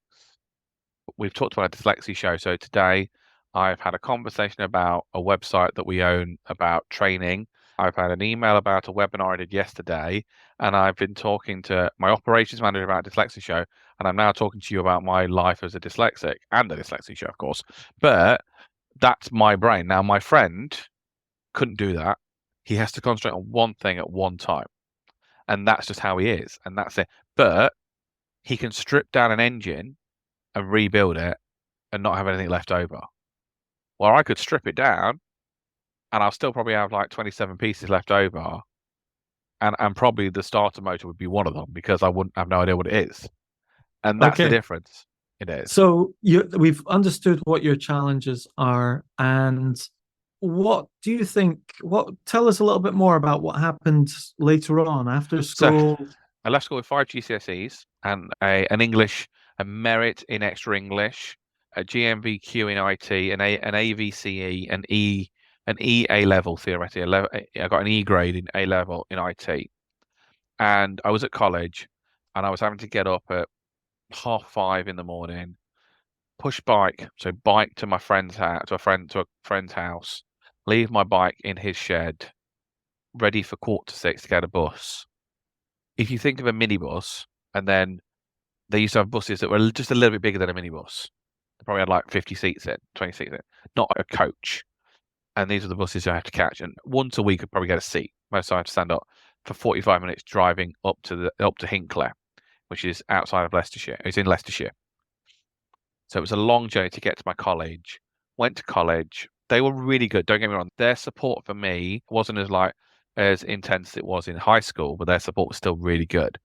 We've talked about a Dyslexia Show, so today I've had a conversation about a website that we own about training. I've had an email about a webinar I did yesterday, and I've been talking to my operations manager about Dyslexia Show, and I'm now talking to you about my life as a dyslexic and the Dyslexia Show, of course. But that's my brain. Now, my friend couldn't do that. He has to concentrate on one thing at one time, and that's just how he is, and that's it. But he can strip down an engine and rebuild it and not have anything left over. Well, I could strip it down and I'll still probably have like 27 pieces left over. And probably the starter motor would be one of them because I wouldn't have no idea what it is. And that's the Okay. difference. It is. So we've understood what your challenges are, and what do you think? Tell us a little bit more about what happened later on after So school. I left school with 5 GCSEs and an English, a merit in extra English, a GMVQ in IT, an AVCE, an E A level theoretically. I got an E grade in A level in IT. And I was at college and I was having to get up at 5:30 in the morning, push bike, so bike to my friend's house, to a friend's house, leave my bike in his shed, ready for 5:45 to get a bus. If you think of a minibus, and then they used to have buses that were just a little bit bigger than a minibus. They probably had like 50 seats in, 20 seats in, not a coach. And these are the buses I have to catch. And once a week, I'd probably get a seat. Most I have to stand up for 45 minutes driving up to Hinckley, which is outside of Leicestershire. It's in Leicestershire. So it was a long journey to get to my college. Went to college. They were really good. Don't get me wrong. Their support for me wasn't as intense as it was in high school, but their support was still really good.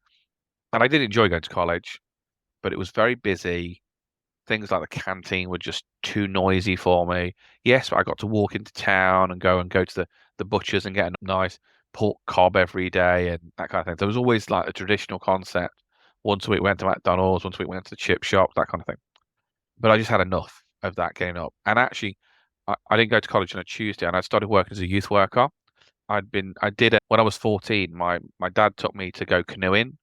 And I did enjoy going to college. but it was very busy. Things like the canteen were just too noisy for me. Yes, but I got to walk into town and go to the butchers and get a nice pork cob every day and that kind of thing. There was always like a traditional concept. Once a week we went to McDonald's, once a week we went to the chip shop, that kind of thing. But I just had enough of that getting up. And actually, I didn't go to college on a Tuesday, and I started working as a youth worker. I did it when I was 14. My dad took me to go canoeing,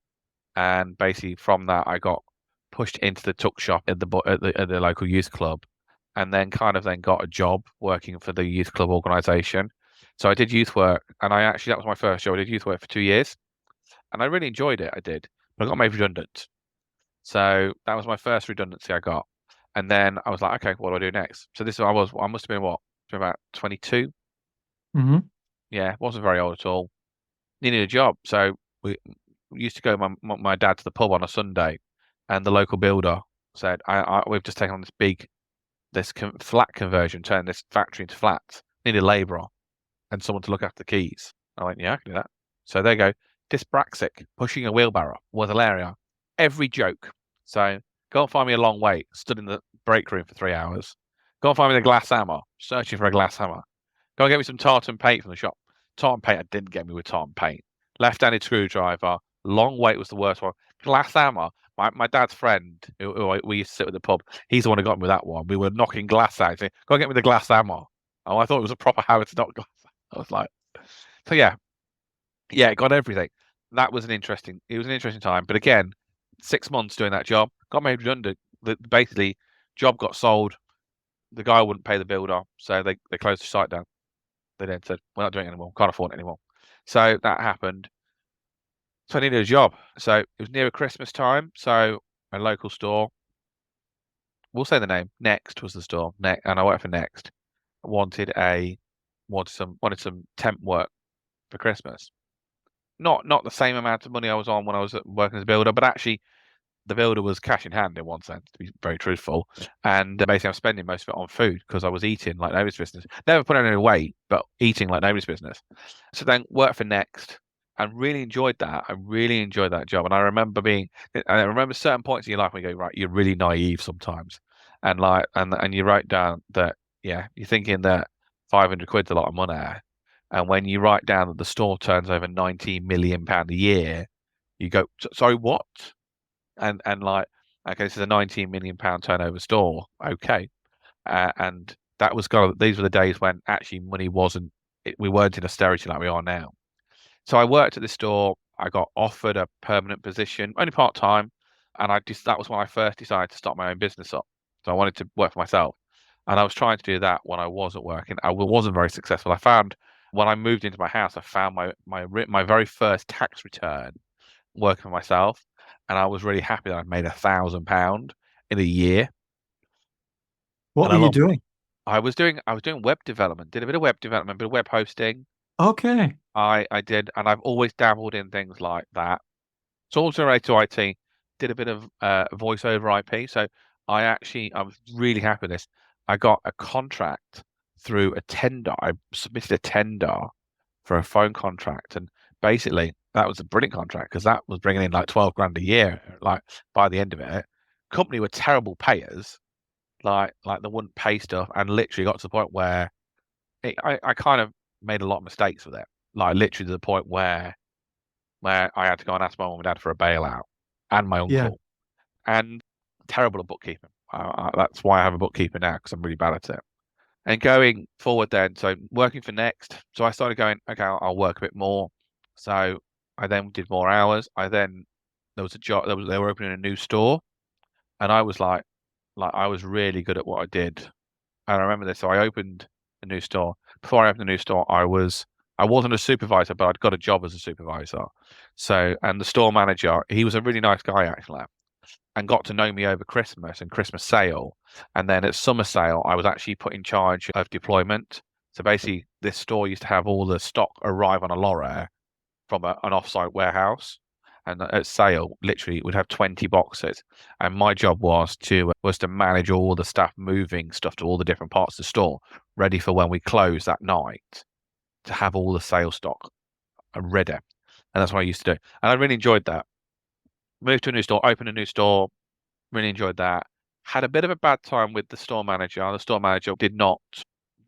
and basically from that I got pushed into the tuck shop at the local youth club, and then then got a job working for the youth club organisation. So I did youth work, and that was my first job. I did youth work for 2 years, and I really enjoyed it. I did, but I got made redundant. So that was my first redundancy I got, and then I was like, okay, what do I do next? So I must have been about 22. Mm-hmm. Yeah, wasn't very old at all. Needed a job, so we used to go with my dad to the pub on a Sunday, and the local builder said, we've just taken on flat conversion, turn this factory into flats. Need a labourer and someone to look after the keys." I went, "Yeah, I can do that." So there you go. Dyspraxic, pushing a wheelbarrow was hilarious. Every joke. So go and find me a long wait, stood in the break room for 3 hours. Go and find me the glass hammer, searching for a glass hammer. Go and get me some tartan paint from the shop. Tartan paint, I didn't get me with tartan paint. Left-handed screwdriver. Long wait was the worst one. Glass hammer. My dad's friend, who we used to sit with the pub, he's the one who got me with that one. We were knocking glass out. Saying, "Go and get me the glass hammer." Oh, I thought it was a proper hammer to knock glass. I was like, so yeah, it got everything. It was an interesting time. But again, 6 months doing that job, got made redundant. Basically, job got sold. The guy wouldn't pay the builder, so they closed the site down. They then said, "We're not doing it anymore. Can't afford it anymore." So that happened. So I needed a job. So it was near Christmas time. So a local store, we'll say the name. Next was the store. And I worked for Next. Wanted some temp work for Christmas. Not the same amount of money I was on when I was working as a builder, but actually the builder was cash in hand in one sense, to be very truthful. And basically, I'm spending most of it on food because I was eating like nobody's business. Never put on any weight, but eating like nobody's business. So then worked for Next and really enjoyed that. I really enjoyed that job. And I remember certain points in your life when you go, right, you're really naive sometimes. And you write down that, yeah, you're thinking that 500 quid's a lot of money. And when you write down that the store turns over £19 million a year, you go, "Sorry, what?" And like, okay, this is a £19 million turnover store. Okay. And these were the days when actually money we weren't in austerity like we are now. So I worked at this store. I got offered a permanent position, only part time. And that was when I first decided to start my own business up. So I wanted to work for myself. And I was trying to do that when I wasn't working. I wasn't very successful. When I moved into my house, I found my very first tax return working for myself, and I was really happy that I'd made £1,000 in a year. What were you doing? I was doing web development. Did a bit of web development, a bit of web hosting. Okay. I did, and I've always dabbled in things like that. So also related to IT, did a bit of voice over IP. So I was really happy with this. I got a contract through a tender. I submitted a tender for a phone contract, and basically that was a brilliant contract because that was bringing in like 12 grand a year. Like by the end of it, company were terrible payers. Like they wouldn't pay stuff, and literally got to the point where I kind of made a lot of mistakes with it. Like literally to the point where I had to go and ask my mum and dad for a bailout and my uncle. Yeah. And terrible at bookkeeping. That's why I have a bookkeeper now because I'm really bad at it. And going forward then, so working for Next, so I started going, okay, I'll work a bit more. So I then did more hours. There was a job, they were opening a new store, and I was like I was really good at what I did. And I remember this. So I opened a new store. Before I opened the new store, I wasn't a supervisor, but I'd got a job as a supervisor. So, and the store manager, he was a really nice guy actually, and got to know me over Christmas and Christmas sale. And then at summer sale, I was actually put in charge of deployment. So basically, this store used to have all the stock arrive on a lorry from an off-site warehouse. And at sale, literally, we'd have 20 boxes. And my job was to manage all the staff moving stuff to all the different parts of the store, ready for when we close that night, to have all the sale stock ready. And that's what I used to do. And I really enjoyed that. Moved to a new store, opened a new store, Really enjoyed that. Had a bit of a bad time with the store manager. The store manager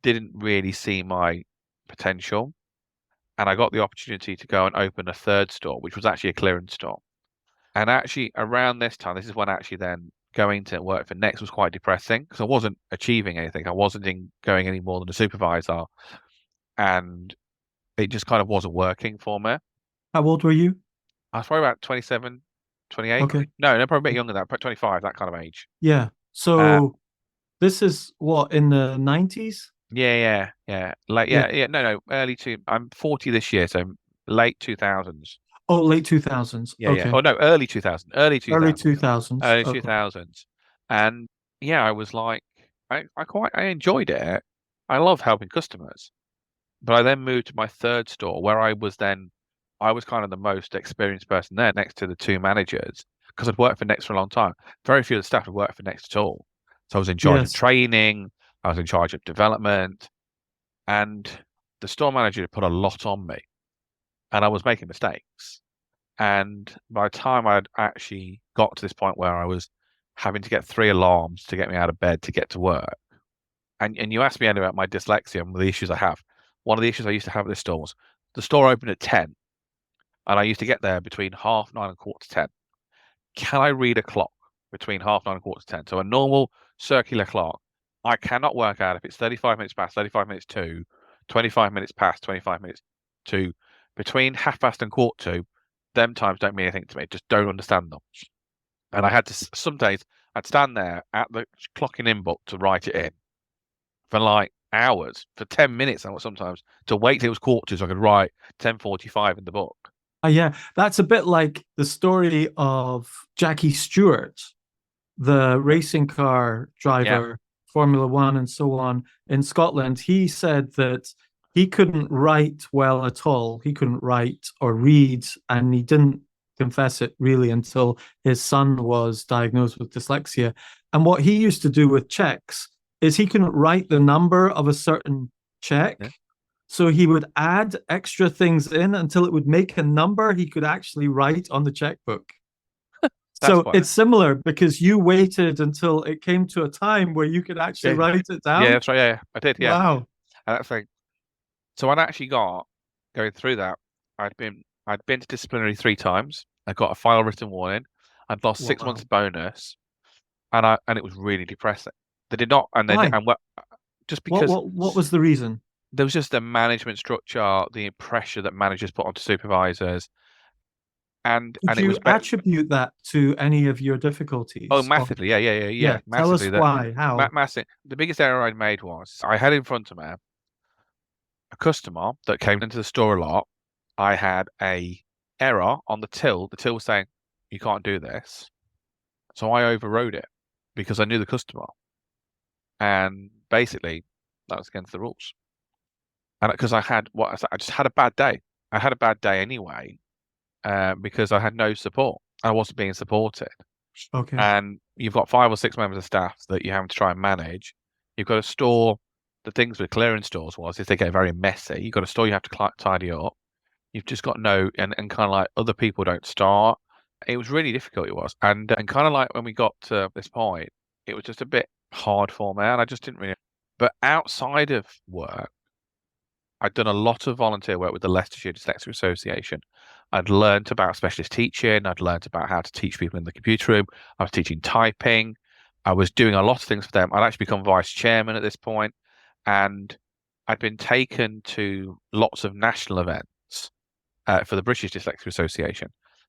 didn't really see my potential, and I got the opportunity to go and open a third store, which was actually a clearance store. And actually, around this time, this is when actually then going to work for Next was quite depressing because I wasn't achieving anything. I wasn't going any more than a supervisor, and it just kind of wasn't working for me. How old were you? I was probably about 27, 28. Okay. No, probably a bit younger than that, probably 25, that kind of age. Yeah. Uh, So this is what, in the 90s? yeah. Like, Yeah. yeah. No. I'm 40 this year, so late 2000s. Oh, late 2000s. Yeah. Okay. Oh no, early 2000s. Early Early 2000s. 2000s. Early Okay. 2000s. And yeah, I was like, I enjoyed it. I love helping customers. But I then moved to my third store where I was kind of the most experienced person there next to the two managers because I'd worked for Next for a long time. Very few of the staff had worked for Next at all. So I was in charge of Yes. training, I was in charge of development, and the store manager had put a lot on me and I was making mistakes. And by the time I'd actually got to this point where I was having to get 3 alarms to get me out of bed to get to work, and you asked me Andy, about my dyslexia and the issues I have. One of the issues I used to have at this store was the store opened at 10, and I used to get there between 9:30 and 9:45. Can I read a clock between 9:30 and 9:45? So a normal circular clock, I cannot work out if it's 35 minutes past, 35 minutes to, 25 minutes past, 25 minutes to, between 9:30 and 9:45. Them times don't mean anything to me. Just don't understand them. And I had to, some days, I'd stand there at the clocking in book to write it in for like hours, for 10 minutes sometimes, to wait till it was 9:45 so I could write 10:45 in the book. Yeah, that's a bit like the story of Jackie Stewart, the racing car Yeah. driver, Formula One, and so on in Scotland. He said that he couldn't write well at all. He couldn't write or read, and he didn't confess it really until his son was diagnosed with dyslexia. And what he used to do with checks is he couldn't write the number of a certain check. Yeah. So he would add extra things in until it would make a number he could actually write on the checkbook. So it's similar because you waited until it came to a time where you could actually write it down. Yeah, that's right. Yeah, I did. Yeah. Wow. And that's like, so I'd actually got going through that. I'd been to disciplinary 3 times. I got a final written warning. I'd lost 6 months bonus, and it was really depressing. They did not, and Why? just because what was the reason? there was just the management structure, the pressure that managers put onto supervisors, and Did it you was attribute that to any of your difficulties? Oh, massively. Yeah. Tell us Massively. why. How? Massive. The biggest error I made was I had in front of me a customer that came into the store a lot. I had a error on the till. The till was saying, "You can't do this." So I overrode it because I knew the customer. And basically, that was against the rules. And because I just had a bad day. I had a bad day anyway, because I had no support. I wasn't being supported. Okay. And you've got 5 or 6 members of staff that you have to try and manage. You've got a store. The things with clearance stores is they get very messy. You've got a store you have to tidy up. You've just got and kind of like other people don't start. It was really difficult. It was, and kind of like when we got to this point, it was just a bit hard for me, and I just didn't really. But outside of work, I'd done a lot of volunteer work with the Leicestershire Dyslexia Association. I'd learned about specialist teaching. I'd learned about how to teach people in the computer room. I was teaching typing. I was doing a lot of things for them. I'd actually become vice chairman at this point, and I'd been taken to lots of national events for the British Dyslexia Association.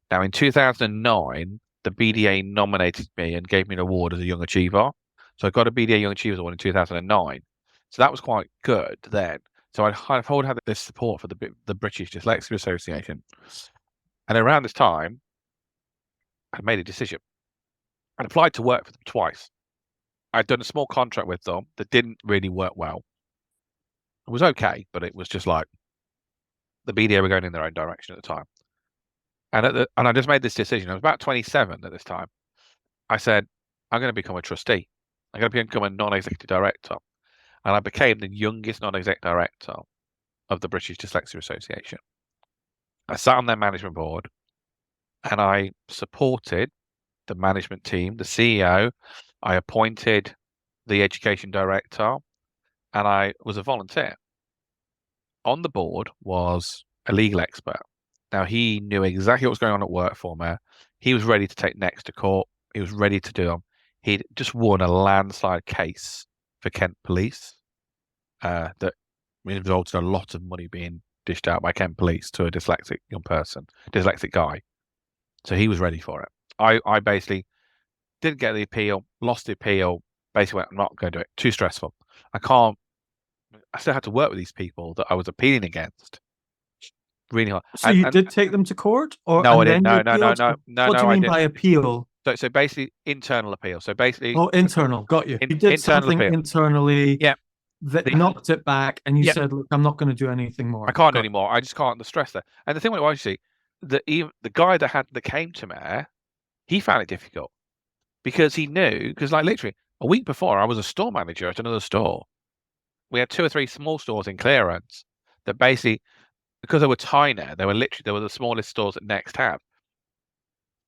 Now, in 2009, the BDA nominated me and gave me an award as a Young Achiever. So I got a BDA Young Achievers Award in 2009. So that was quite good then. So I've always had this support for the British Dyslexia Association. And around this time, I made a decision. I applied to work for them twice. I'd done a small contract with them that didn't really work well. It was okay, but it was just like the BDA were going in their own direction at the time. And I just made this decision. I was about 27 at this time. I said, I'm going to become a trustee. I'm going to become a non-executive director. And I became the youngest non-exec director of the British Dyslexia Association. I sat on their management board and I supported the management team, the CEO. I appointed the education director, and I was a volunteer. On the board was a legal expert. Now, he knew exactly what was going on at work for me. He was ready to take next to court. He was ready to do them. He'd just won a landslide case for Kent Police that involved a lot of money being dished out by Kent Police to a dyslexic young person, dyslexic guy. So he was ready for it. I basically didn't get the appeal, lost the appeal, basically went, I'm not going to do it. Too stressful. I still had to work with these people that I was appealing against. Really hard. So you did take them to court, or no, I and didn't. then No, you no, appealed? no, no, What no, do you I mean didn't. by appeal? So basically internal appeal. So basically, Oh, internal. Got you. You did internal something appeal. internally Yeah. that knocked it back, and you Yeah. said, "Look, I'm not going to do anything more. I can't do Got it. anymore. I just can't. The stress there. And the thing with it was, you see, even the guy that came to me, he found it difficult because he knew, because like literally a week before, I was a store manager at another store. We had 2 or 3 small stores in clearance that basically, because they were tiny, they were the smallest stores that Next had.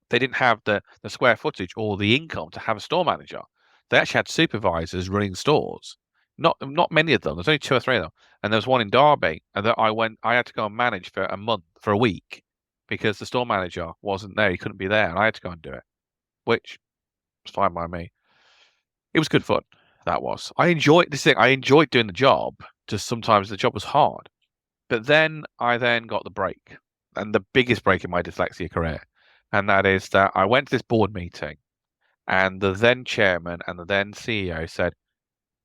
They didn't have the square footage or the income to have a store manager. They actually had supervisors running stores. Not many of them. There's only 2 or 3 of them. And there was one in Derby, and that I had to go and manage for a week, because the store manager wasn't there. He couldn't be there, and I had to go and do it, which was fine by me. It was good fun. That was. I enjoyed this thing. I enjoyed doing the job. Just sometimes the job was hard. But then I got the break, and the biggest break in my dyslexia career. And that is that I went to this board meeting, and the then chairman and the then CEO said,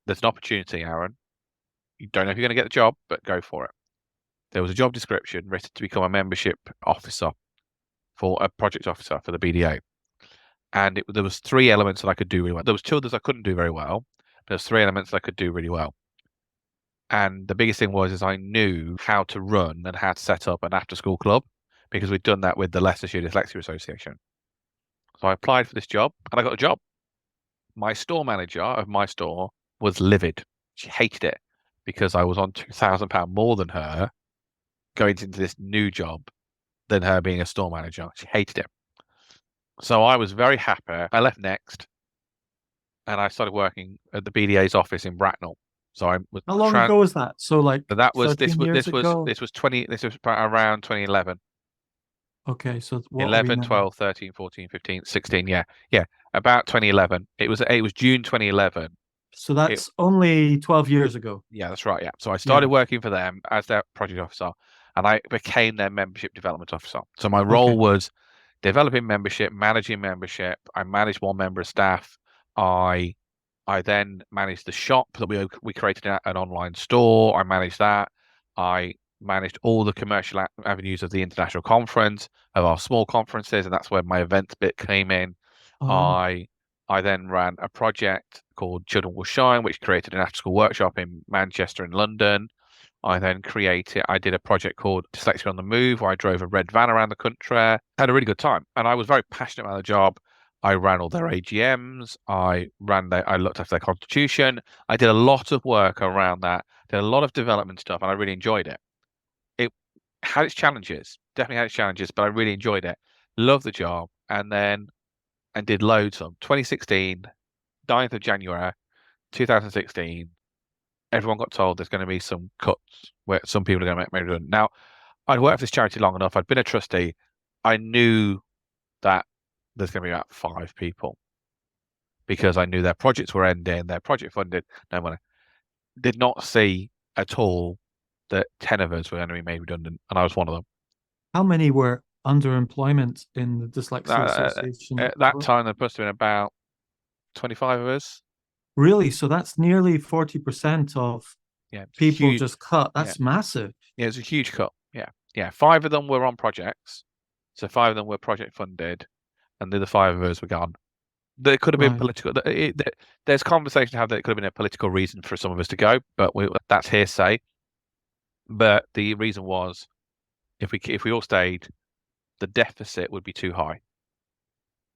there's an opportunity, Arran. You don't know if you're going to get the job, but go for it. There was a job description written to become a membership officer, for a project officer for the BDA. And there was 3 elements that I could do really well. There was 2 others I couldn't do very well. There's 3 elements that I could do really well. And the biggest thing is I knew how to run and how to set up an after-school club, because we'd done that with the Leicestershire Dyslexia Association. So I applied for this job, and I got a job. My store manager of my store was livid. She hated it because I was on £2,000 more than her going into this new job than her being a store manager. She hated it. So I was very happy. I left Next, and I started working at the BDA's office in Bracknell. So I was How long ago was that? So like that was 13 years ago? This was around 2011. Okay, so what 11, 12, 13, 14, 15, 16, yeah. About 2011. It was June 2011. So that's only 12 years ago. Yeah, that's right. Yeah. So I started working for them as their project officer, and I became their membership development officer. So my role was developing membership, managing membership. I managed 1 member of staff. I then managed the shop that we created an online store. I managed that. I managed all the commercial avenues of the international conference, of our small conferences, and that's where my events bit came in. I then ran a project called Children Will Shine, which created an after-school workshop in Manchester and London. I did a project called Dyslexia on the Move, where I drove a red van around the country. I had a really good time, and I was very passionate about the job. I ran all their AGMs. I looked after their constitution. I did a lot of work around that. Did a lot of development stuff, and I really enjoyed it. It had its challenges, definitely had its challenges, but I really enjoyed it. Loved the job, and did loads of them. 2016, 9th of January, 2016. Everyone got told there's going to be some cuts where some people are going to make me redundant. Now, I'd worked for this charity long enough. I'd been a trustee. I knew that there's going to be about 5 people, because I knew their projects were ending, their project funded, no money. Did not see at all that 10 of us were going to be made redundant, and I was one of them. How many were underemployment in the Dyslexia Association? At that time, there must have been about 25 of us. Really? So that's nearly 40% of people just cut. That's massive. Yeah, it's a huge cut. Yeah. 5 of them were on projects. So 5 of them were project funded, and the other 5 of us were gone. There could have been political. There's conversation to have that it could have been a political reason for some of us to go, but that's hearsay. But the reason was, if we all stayed, the deficit would be too high.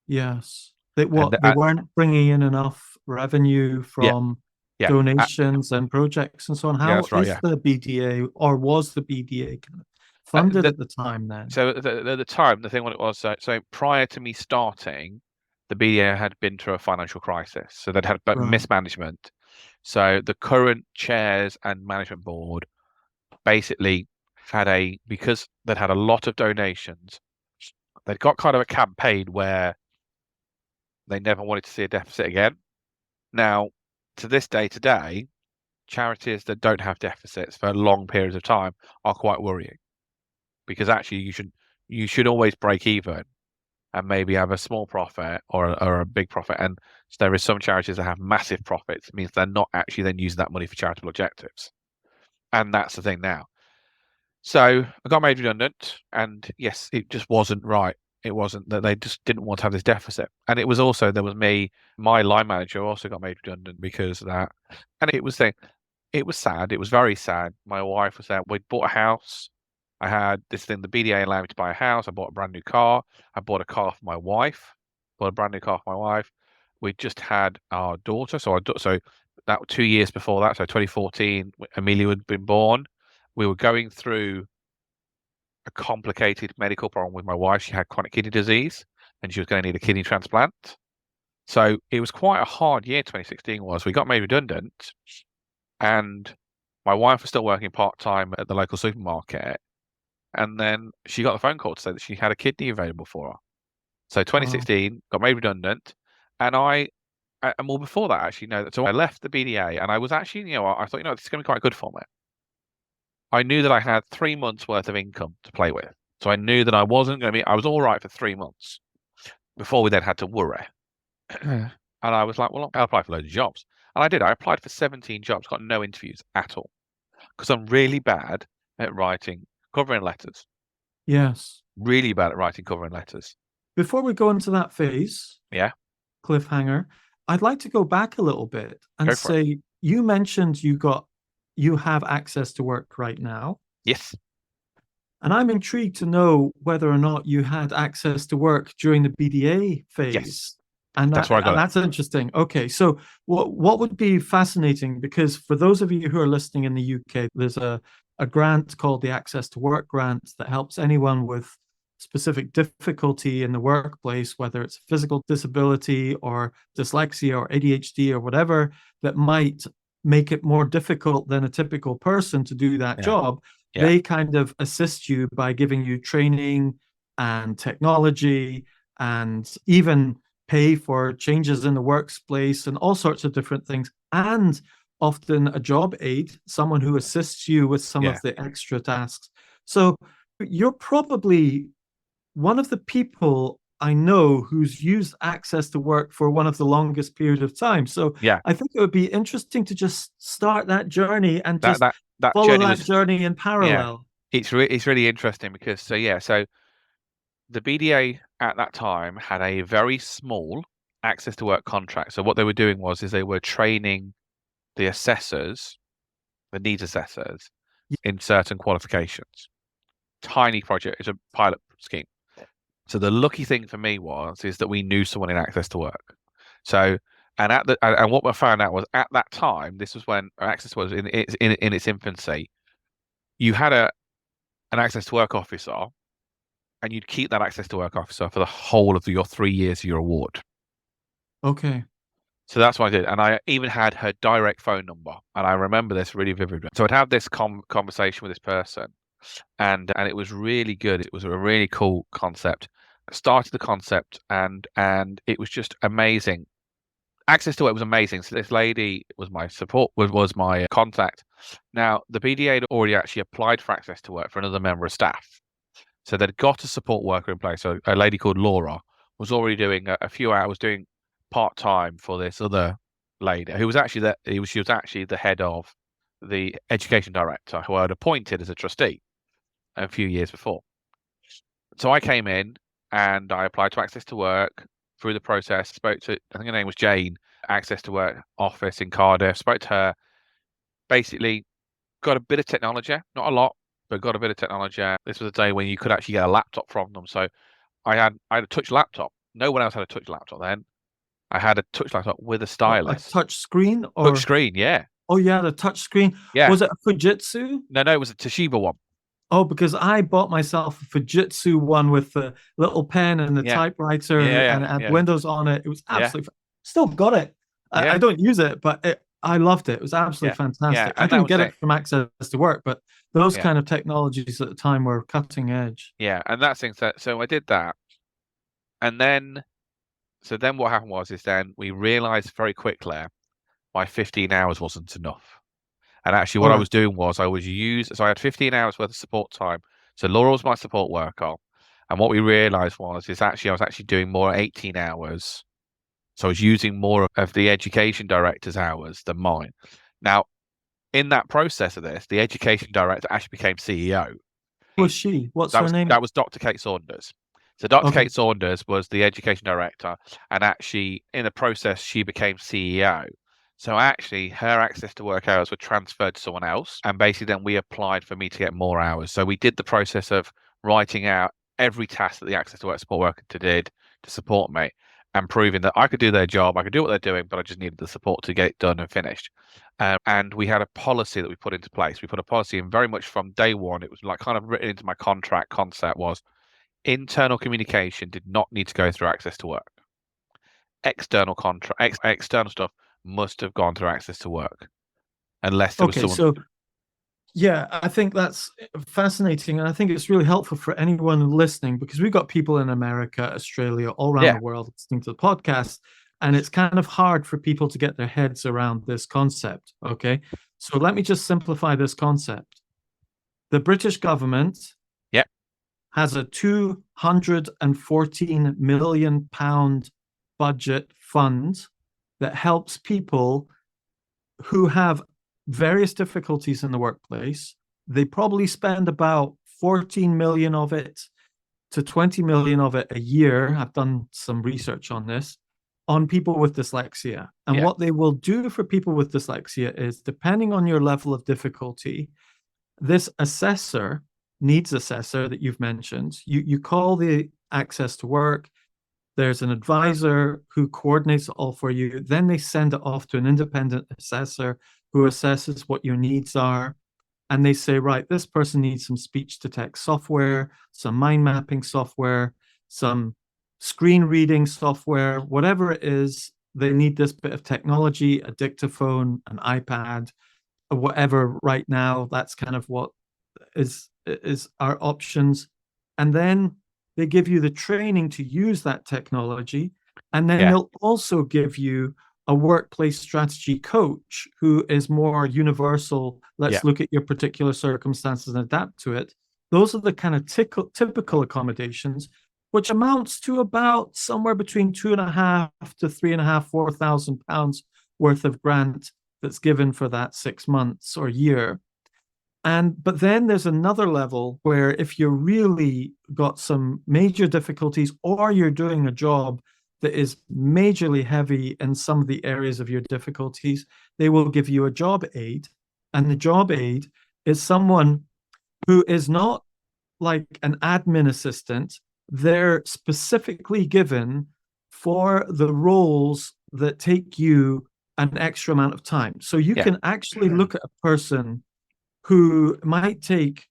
Yes. They weren't bringing in enough revenue from donations and projects and so on. How is the BDA, or was the BDA kind of funded at the time then? So at the time, the thing what it was, so prior to me starting, the BDA had been through a financial crisis, so they'd had Right. mismanagement. So the current chairs and management board basically because they'd had a lot of donations, they'd got kind of a campaign where they never wanted to see a deficit again. Now, to this day today, charities that don't have deficits for long periods of time are quite worrying, because actually you should always break even and maybe have a small profit or a big profit. And so there is some charities that have massive profits. It means they're not actually then using that money for charitable objectives. And that's the thing now. So I got made redundant, and yes, it just wasn't right. It wasn't that they just didn't want to have this deficit. And it was also, there was my line manager also got made redundant because of that. And it was sad. It was very sad. My wife was there. We'd bought a house. I had this thing, the BDA allowed me to buy a house. I bought a brand new car. I bought a car for my wife. Bought a brand new car for my wife. We just had our daughter. So that 2 years before that, so 2014, Amelia had been born. We were going through a complicated medical problem with my wife. She had chronic kidney disease, and she was going to need a kidney transplant. So it was quite a hard year, 2016 was. We got made redundant, and my wife was still working part-time at the local supermarket. And then she got the phone call to say that she had a kidney available for her. So 2016, got made redundant. And well, before that, actually, no. So I left the BDA, and I was actually, I thought, this is going to be quite good for me. I knew that I had 3 months worth of income to play with. So I knew that I was all right for 3 months before we then had to worry. And I was like, well, I'll apply for loads of jobs. And I did. I applied for 17 jobs, got no interviews at all, because I'm really bad at writing covering letters. Yes. Really bad at writing covering letters. Before we go into that phase, yeah, cliffhanger, I'd like to go back a little bit and say, you mentioned you have access to work right now. Yes. And I'm intrigued to know whether or not you had access to work during the BDA phase. Yes. And that's where I got that's interesting. Okay, so what would be fascinating, because for those of you who are listening in the UK, there's a grant called the Access to Work grant that helps anyone with specific difficulty in the workplace, whether it's physical disability or dyslexia or ADHD or whatever, that might make it more difficult than a typical person to do that job. Yeah. They kind of assist you by giving you training and technology, and even pay for changes in the workplace and all sorts of different things, and often a job aid, someone who assists you with some of the extra tasks. So you're probably one of the people I know who's used access to work for one of the longest period of time. So I think it would be interesting to just start that journey and just follow that journey in parallel. Yeah. It's really interesting because so the BDA at that time had a very small access to work contract. So what they were doing is they were training the assessors, the needs assessors, in certain qualifications. Tiny project. It's a pilot scheme. So the lucky thing for me is that we knew someone in access to work. So and what we found out was at that time, this was when access was in its infancy. You had an access to work officer, and you'd keep that access to work officer for the whole of your 3 years of your award. Okay. So that's what I did. And I even had her direct phone number. And I remember this really vividly. So I'd have this conversation with this person, and it was really good. It was a really cool concept. I started the concept, and it was just amazing. Access to it was amazing. So this lady was my support, was my contact. Now, the BDA had already actually applied for access to work for another member of staff. So they'd got a support worker in place. So a lady called Laura was already doing a few hours doing part-time for this other lady who was actually she was actually the head of the education director, who I had appointed as a trustee a few years before. So I came in and I applied to access to work. Through the process, spoke to, I think her name was Jane, access to work office in Cardiff, spoke to her, basically got a bit of technology, not a lot, but got a bit of technology. This was a day when you could actually get a laptop from them. So I had a touch laptop. No one else had a touch laptop then. I had a touch laptop with a stylus. A touch screen? Touch screen, yeah. Oh yeah, the touch screen. Yeah. Was it a Fujitsu? No, it was a Toshiba one. Oh, because I bought myself a Fujitsu one with the little pen and the Yeah, typewriter, and it had yeah, Windows on it. It was yeah, absolutely, still got it. I yeah, don't use it, but I loved it. It was absolutely yeah, yeah. fantastic. I And that didn't was get it. it from Access to Work, but those Yeah, kind of technologies at the time were cutting edge. yeah. And that's things that. So I did that, and then then what happened was then we realised very quickly my 15 hours wasn't enough. And actually, All what I right. was doing was so I had 15 hours worth of support time. So Laura was my support worker, and what we realised is actually I was actually doing more 18 hours. So I was using more of the education director's hours than mine. Now, in that process of this, the education director actually became CEO. Who was she? What's That her was name? that was Dr. Kate Saunders. So Dr. Okay. Kate Saunders was the education director, and actually in the process she became CEO. So actually her access to work hours were transferred to someone else, and basically then we applied for me to get more hours. So we did the process of writing out every task that the access to work support worker did to support me, and proving that I could do their job, I could do what they're doing, but I just needed the support to get it done and finished. And we had a policy that we put into place. We put a policy in very much from day one. It was like kind of written into my contract concept was internal communication did not need to go through access to work. External stuff must have gone through access to work, unless there was Okay. someone. So yeah, I think that's fascinating. And I think it's really helpful for anyone listening because we've got people in America, Australia, all around Yeah, the world listening to the podcast. And it's kind of hard for people to get their heads around this concept. Okay. So let me just simplify this concept. The British government yeah, has a £214 million budget fund that helps people who have various difficulties in the workplace. They probably spend about 14 million of it to 20 million of it a year. I've done some research on this, on people with dyslexia. And yeah, what they will do for people with dyslexia is, depending on your level of difficulty, this needs assessor that you've mentioned, you call the access to work. There's an advisor who coordinates it all for you. Then they send it off to an independent assessor who assesses what your needs are. And they say, right, this person needs some speech to text software, some mind mapping software, some screen reading software, whatever it is. They need this bit of technology, a dictaphone, an iPad, or whatever. Right now, that's kind of what is our options. And then they give you the training to use that technology. And then yeah, they'll also give you a workplace strategy coach who is more universal. yeah, Let's look at your particular circumstances and adapt to it. Those are the kind of typical accommodations, which amounts to about somewhere between 2.5 to 3.5, £4,000 worth of grant that's given for that 6 months or year. But then there's another level where if you really got some major difficulties or you're doing a job that is majorly heavy in some of the areas of your difficulties, they will give you a job aid. And the job aid is someone who is not like an admin assistant. They're specifically given for the roles that take you an extra amount of time. So you yeah, can actually look at a person who might take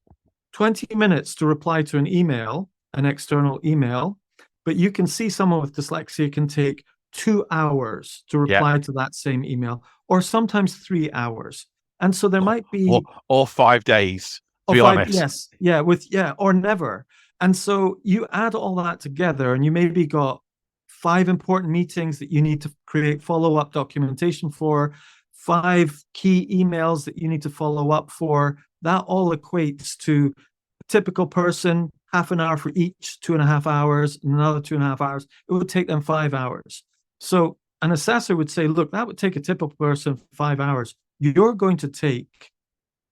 20 minutes to reply to an email, an external email, but you can see someone with dyslexia can take 2 hours to yeah. reply to that same email, or sometimes 3 hours. And so there Or, might be, or 5 days, to oh, be five, honest. yes, yeah, or never. And so you add all that together, and you maybe got 5 important meetings that you need to create follow-up documentation for, 5 key emails that you need to follow up for. That all equates to a typical person, half an hour for each, 2.5 hours, and another 2.5 hours. It would take them 5 hours. So an assessor would say, look, that would take a typical person 5 hours. You're going to take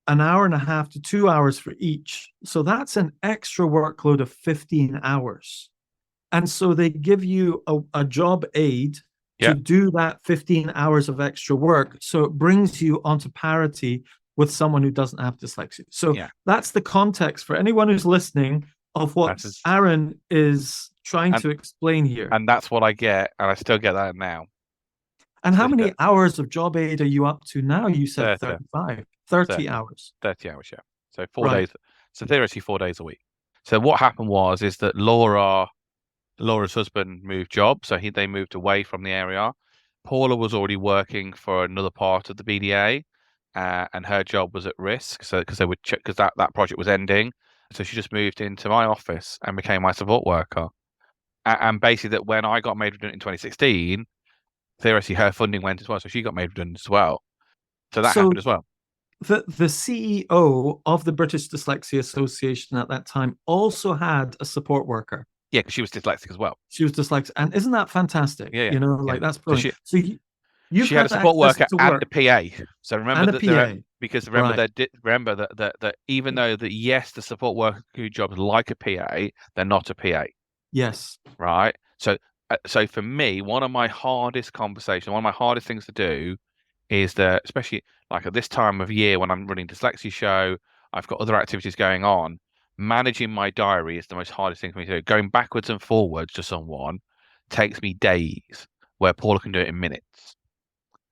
an hour and a half to 2 hours for each. So that's an extra workload of 15 hours. And so they give you a job aid Yeah, to do that 15 hours of extra work. So it brings you onto parity with someone who doesn't have dyslexia. So yeah. that's the context for anyone who's listening of what That's Arran is trying and to explain here. and that's what I get, and I still get that now. And how So many hours of job aid are you up to now? You said 30, 35, 30, 30 hours. 30 hours, yeah. So four Right. days. So theoretically 4 days a week. So what happened is that Laura's husband moved job, so they moved away from the area. Paula was already working for another part of the BDA, and her job was at risk. So because that project was ending, so she just moved into my office and became my support worker. And basically, that when I got made redundant in 2016, theoretically her funding went as well, so she got made redundant as well. So that happened as well. The CEO of the British Dyslexia Association at that time also had a support worker. Yeah, because she was dyslexic as well. She was dyslexic, and isn't that fantastic? Yeah, that's brilliant. So she had a support worker and a PA. So remember that remember that even though yes, the support worker jobs like a PA, they're not a PA. Yes. Right. So for me, one of my hardest things to do is that, especially like at this time of year when I'm running Dyslexia Show, I've got other activities going on. Managing my diary is the most hardest thing for me to do. Going backwards and forwards to someone takes me days, where Paula can do it in minutes.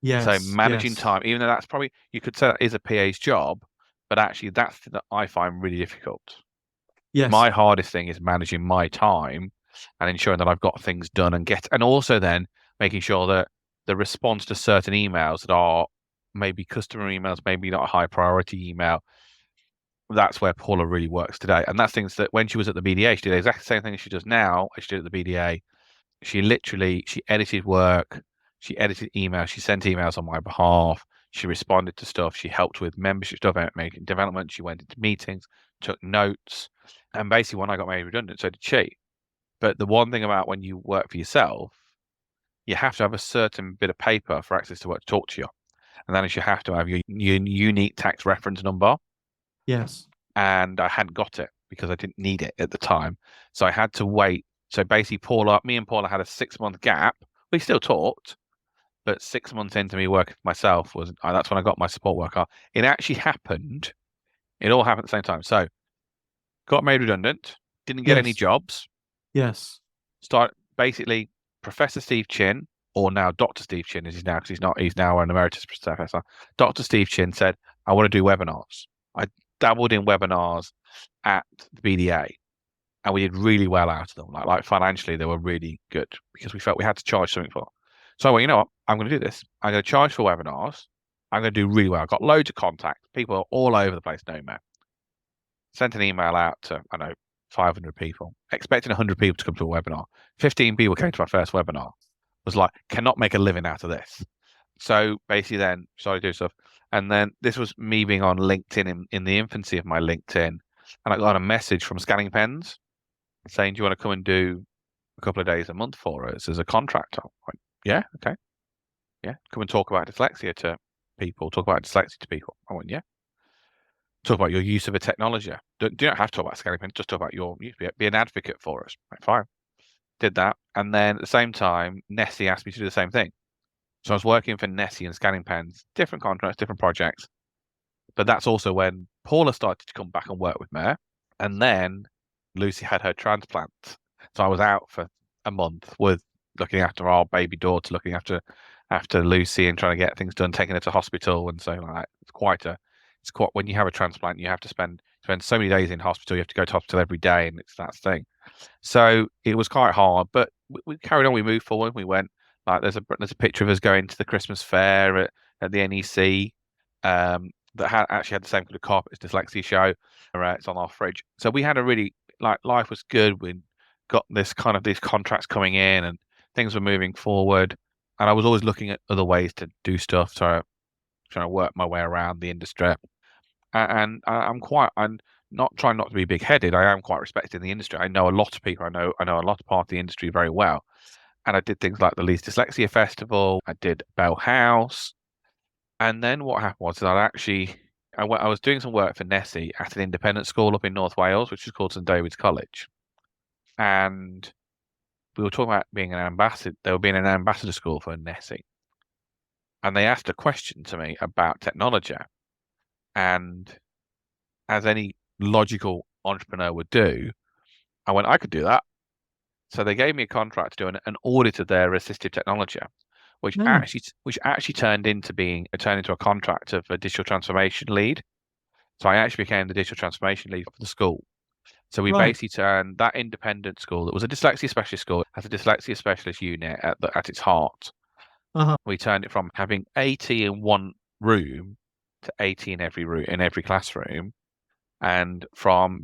Yes. So managing time, even though that's probably, you could say that is a PA's job, but actually that's that I find really difficult. Yes. My hardest thing is managing my time and ensuring that I've got things done and also then making sure that the response to certain emails that are maybe customer emails, maybe not a high priority email, that's where Paula really works today. And that's things that when she was at the BDA, she did exactly the same thing as she does now as she did at the BDA. She edited work, she edited emails, she sent emails on my behalf, she responded to stuff, she helped with membership stuff, making development, she went into meetings, took notes, and basically when I got made redundant, so did she. But the one thing about when you work for yourself, you have to have a certain bit of paper for access to work to talk to you. And that is, you have to have your unique tax reference number. Yes. And I hadn't got it because I didn't need it at the time. So I had to wait. So basically, me and Paula had a 6-month gap. We still talked, but 6 months into me working for myself that's when I got my support worker. It actually happened. It all happened at the same time. So got made redundant, didn't get any jobs. Yes. Basically, Professor Steve Chin, or now Dr. Steve Chin, as he's now an emeritus professor. Dr. Steve Chin said, I want to do webinars. I dabbled in webinars at the BDA, and we did really well out of them. Like financially, they were really good because we felt we had to charge something for. So I went, you know what? I'm going to do this. I'm going to charge for webinars. I'm going to do really well. I got loads of contacts. People are all over the place knowing me. Sent an email out to, 500 people, expecting 100 people to come to a webinar. 15 people came to my first webinar. Was like, cannot make a living out of this. So basically then started to do stuff. And then this was me being on LinkedIn in the infancy of my LinkedIn. And I got a message from Scanning Pens saying, do you want to come and do a couple of days a month for us as a contractor? I went, yeah, okay. Yeah, come and talk about dyslexia to people. I went, yeah. Talk about your use of a technology. Do not have to talk about Scanning Pens, just talk about your use. Be an advocate for us. Right, fine. Did that. And then at the same time, Nessie asked me to do the same thing. So I was working for Nessie and Scanning Pens, different contracts, different projects. But that's also when Paula started to come back and work with me. And then Lucy had her transplant. So I was out for a month with looking after our baby daughter, looking after Lucy and trying to get things done, taking her to hospital and so like that. It's quite when you have a transplant, you have to spend so many days in hospital. You have to go to hospital every day, and it's that thing. So it was quite hard, but we carried on. We moved forward. We went like there's a picture of us going to the Christmas fair at the NEC that actually had the same kind of carpet as Dyslexia Show. It's on our fridge. So we had a really life was good. We got these contracts coming in, and things were moving forward. And I was always looking at other ways to do stuff, so trying to work my way around the industry. And I'm not trying not to be big-headed. I am quite respected in the industry. I know a lot of people. I know a lot of part of the industry very well. And I did things like the Leeds Dyslexia Festival. I did Bell House. And then what happened was that I was doing some work for Nessie at an independent school up in North Wales, which is called St David's College. And we were talking about being an ambassador. They were being an ambassador school for Nessie. And they asked a question to me about technology. And as any logical entrepreneur would do, I went, I could do that. So they gave me a contract to do an audit of their assistive technology, which actually turned into a contract of a digital transformation lead. So I actually became the digital transformation lead for the school. So we basically turned that independent school that was a dyslexia specialist school, has a dyslexia specialist unit at its heart. We turned it from having 80 in one room to 80 in every classroom, and from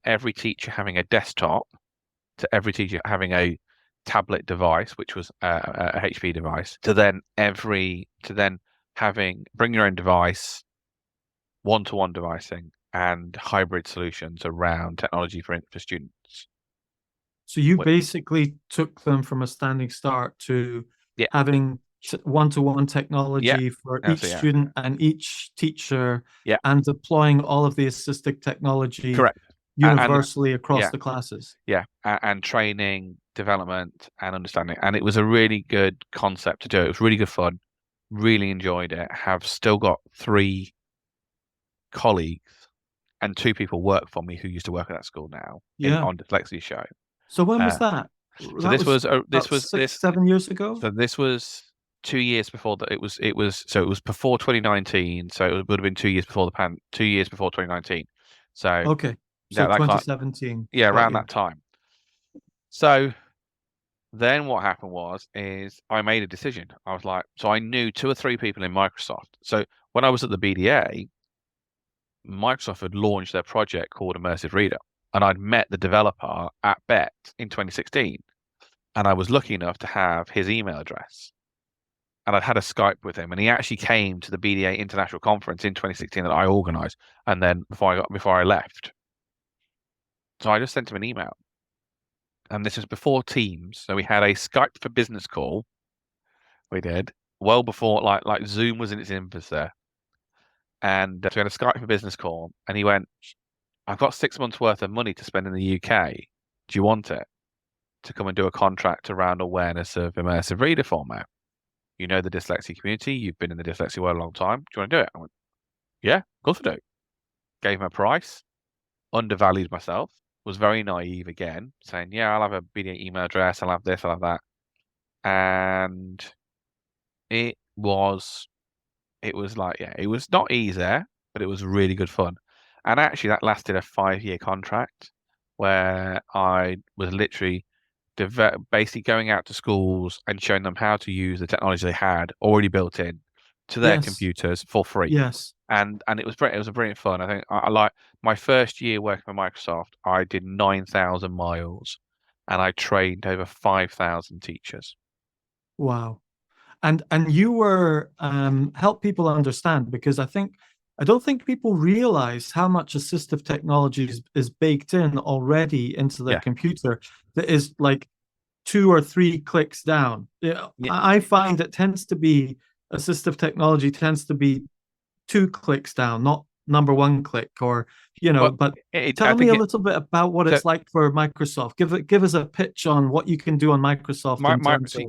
every teacher having a desktop to every teacher having a tablet device, which was a HP device, to then having bring your own device, one-to-one devicing, and hybrid solutions around technology for students. So you basically took them from a standing start to having one-to-one technology for each student and each teacher, and deploying all of the assistive technology universally across the classes. And training, development, and understanding. And it was a really good concept to do. It was really good fun. Really enjoyed it. Have still got 3 colleagues and 2 people work for me who used to work at that school now on Dyslexia Show. So when was that? So this was 7 years ago. So this was 2 years before that. It was before 2019. So it would have been 2 years before 2 years before 2019. So okay, so 2017. Around that time. So then what happened is I made a decision. I was like, so I knew 2 or 3 people in Microsoft. So when I was at the BDA, Microsoft had launched their project called Immersive Reader. And I'd met the developer at BET in 2016. And I was lucky enough to have his email address. And I'd had a Skype with him. And he actually came to the BDA International Conference in 2016 that I organised. And then before I left. So I just sent him an email. And this was before Teams. So we had a Skype for Business call. We did. Well before, like Zoom was in its infancy there. And so we had a Skype for Business call. And he went, I've got 6 months worth of money to spend in the UK. Do you want it? To come and do a contract around awareness of immersive reader format. You know the dyslexia community. You've been in the dyslexia world a long time. Do you want to do it? I went, yeah, of course I do. Gave him a price. Undervalued myself. Was very naive again, saying, yeah, I'll have a BDA email address. I'll have this. I'll have that. And it was like, it was not easy, but it was really good fun. And actually, that lasted a 5-year contract where I was literally basically going out to schools and showing them how to use the technology they had already built in to their computers for free. Yes. And it was a brilliant fun. I think I like my first year working for Microsoft, I did 9,000 miles and I trained over 5,000 teachers. Wow. And you were help people understand, because I don't think people realize how much assistive technology is baked in already into their computer that is like 2 or 3 clicks down. I find it tends to be assistive technology tends to be 2 clicks down, not number 1 click, or but tell me a little bit about what it's like for Microsoft. Give us a pitch on what you can do on Microsoft.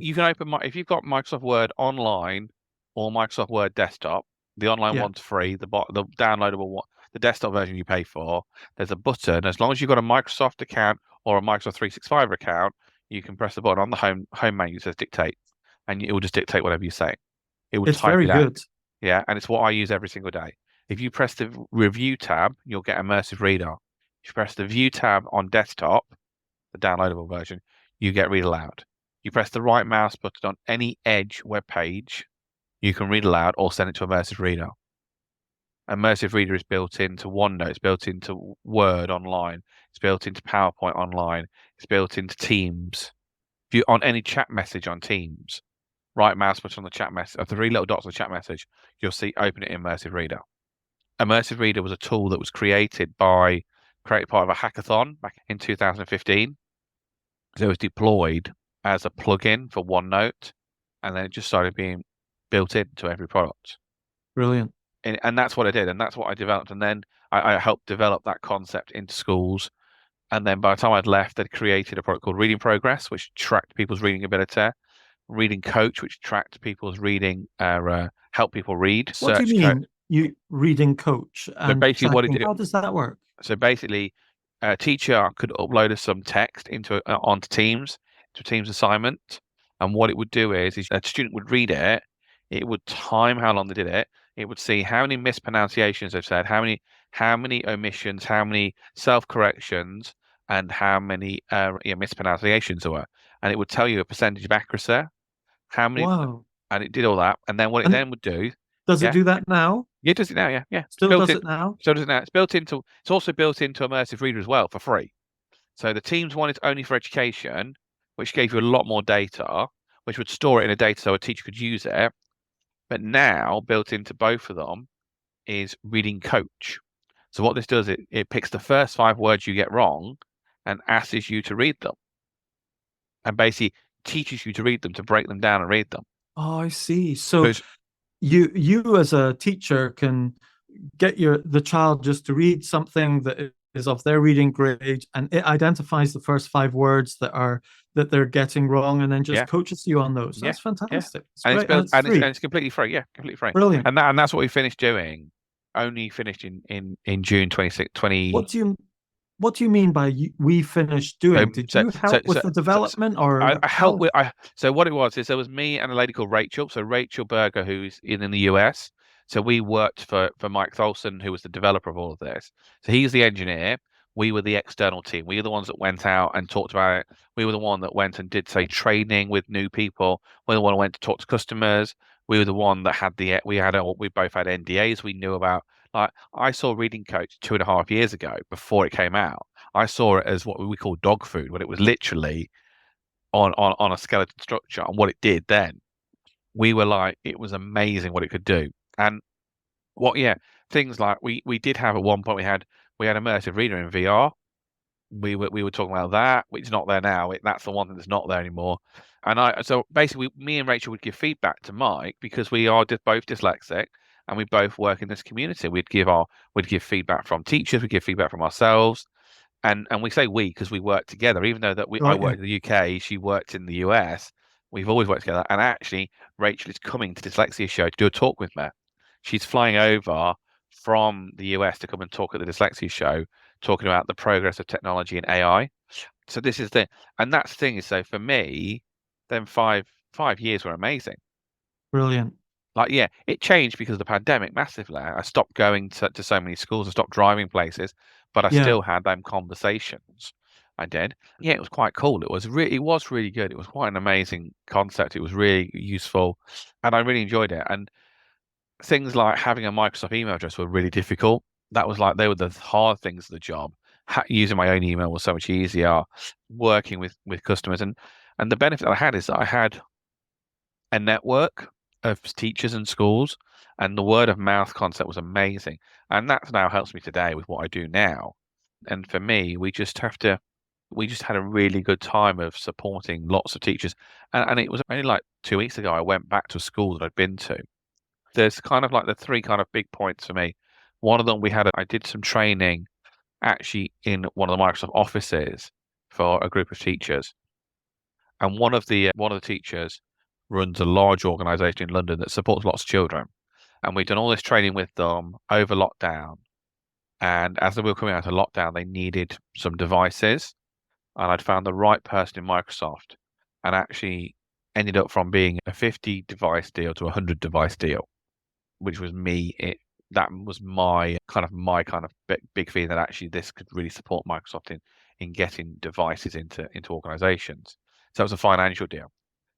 You can open if you've got Microsoft Word Online or Microsoft Word Desktop. The online one's free. The downloadable one, the desktop version you pay for. There's a button. As long as you've got a Microsoft account or a Microsoft 365 account, you can press the button on the home menu that says dictate, and it will just dictate whatever you say. It will type it out. Very good. Yeah, and it's what I use every single day. If you press the review tab, you'll get Immersive Reader. If you press the view tab on desktop, the downloadable version, you get Read Aloud. You press the right mouse button on any Edge web page, you can read aloud or send it to Immersive Reader. Immersive Reader is built into OneNote, it's built into Word Online, it's built into PowerPoint Online, it's built into Teams. If you on any chat message on Teams, right mouse button on the chat message, of the 3 little dots on the chat message, you'll see open it in Immersive Reader. Immersive Reader was a tool that was created part of a hackathon back in 2015. So it was deployed as a plugin for OneNote, and then it just started being built into every product. Brilliant. And that's what I did, and that's what I developed. And then I helped develop that concept into schools. And then by the time I'd left, they'd created a product called Reading Progress, which tracked people's reading ability. Reading Coach, which tracked people's reading, help people read. What do you mean, you Reading Coach? And so basically, what it did, how does that work? So basically, a teacher could upload some text onto Teams, to Teams assignment, and what it would do is a student would read it. It would time how long they did it. It would see how many mispronunciations they've said, how many omissions, how many self-corrections, and how many mispronunciations there were. And it would tell you a percentage of accuracy, how many, Wow. and it did all that. And then what it And then would do, does it yeah, do that now? yeah, it does it now, yeah, yeah. It's Still built does in. it now? So does it now. It's also built into Immersive Reader as well for free. So the teams wanted only for education, which gave you a lot more data, which would store it in a data so a teacher could use it. But now built into both of them is Reading Coach. So what this does, it picks the first 5 words you get wrong and asks you to read them, and basically teaches you to read them, to break them down and read them. Oh, I see. So Because you as a teacher can get the child just to read something that is of their reading grade, and it identifies the first 5 words that they're getting wrong, and then just yeah, coaches you on those. yeah, That's yeah, fantastic. It's and it's great, and built it's free. and it's completely free. Yeah, completely free. Brilliant. And that's what we finished doing. Only finished in June 26, 20. What do you mean by we finished doing? Did So you so help with so, the so, development, I or helped how? with so what it was is there was me and a lady called Rachel. So Rachel Berger, who's in the US. So we worked for Mike Tholson, who was the developer of all of this. So he's the engineer. We were the external team. We were the ones that went out and talked about it. We were the one that went and did, say, training with new people. We were the one who went to talk to customers. We were the one that had we both had NDAs we knew about. Like, I saw Reading Coach 2.5 years ago before it came out. I saw it as what we call dog food, when it was literally on a skeleton structure, and what it did then. We were like, it was amazing what it could do. And things like we did have at one point we had immersive reader in VR. We were talking about that, which is not there now. That's the one thing that's not there anymore. And so basically me and Rachel would give feedback to Mike, because we are both dyslexic and we both work in this community. We'd give feedback from teachers, we'd give feedback from ourselves, and we say we because we work together. Even though I Right, yeah. worked in the UK, she worked in the US. We've always worked together. And actually, Rachel is coming to Dyslexia Show to do a talk with me. She's flying over from the US to come and talk at the Dyslexia Show, talking about the progress of technology and AI. So this is and that's the thing is, so for me, then 5 years were amazing. Brilliant. Like, yeah, it changed because of the pandemic massively. I stopped going to so many schools, I stopped driving places, but I Yeah, still had them conversations. I did. Yeah, it was quite cool. It was really good. It was quite an amazing concept. It was really useful, and I really enjoyed it. And things like having a Microsoft email address were really difficult. That was like, they were the hard things of the job. Using my own email was so much easier. Working with customers, and the benefit that I had is that I had a network of teachers and schools, and the word of mouth concept was amazing. And that now helps me today with what I do now. And for me, we just had a really good time of supporting lots of teachers. And it was only like 2 weeks ago I went back to a school that I'd been to. There's kind of like the three kind of big points for me. One of them, I did some training actually in one of the Microsoft offices for a group of teachers. And one of the teachers runs a large organization in London that supports lots of children. And we've done all this training with them over lockdown. And as they were coming out of lockdown, they needed some devices. And I'd found the right person in Microsoft, and actually ended up from being a 50 device deal to a 100 device deal, which was me. That was my kind of big feeling that actually this could really support Microsoft in getting devices into organizations. So it was a financial deal.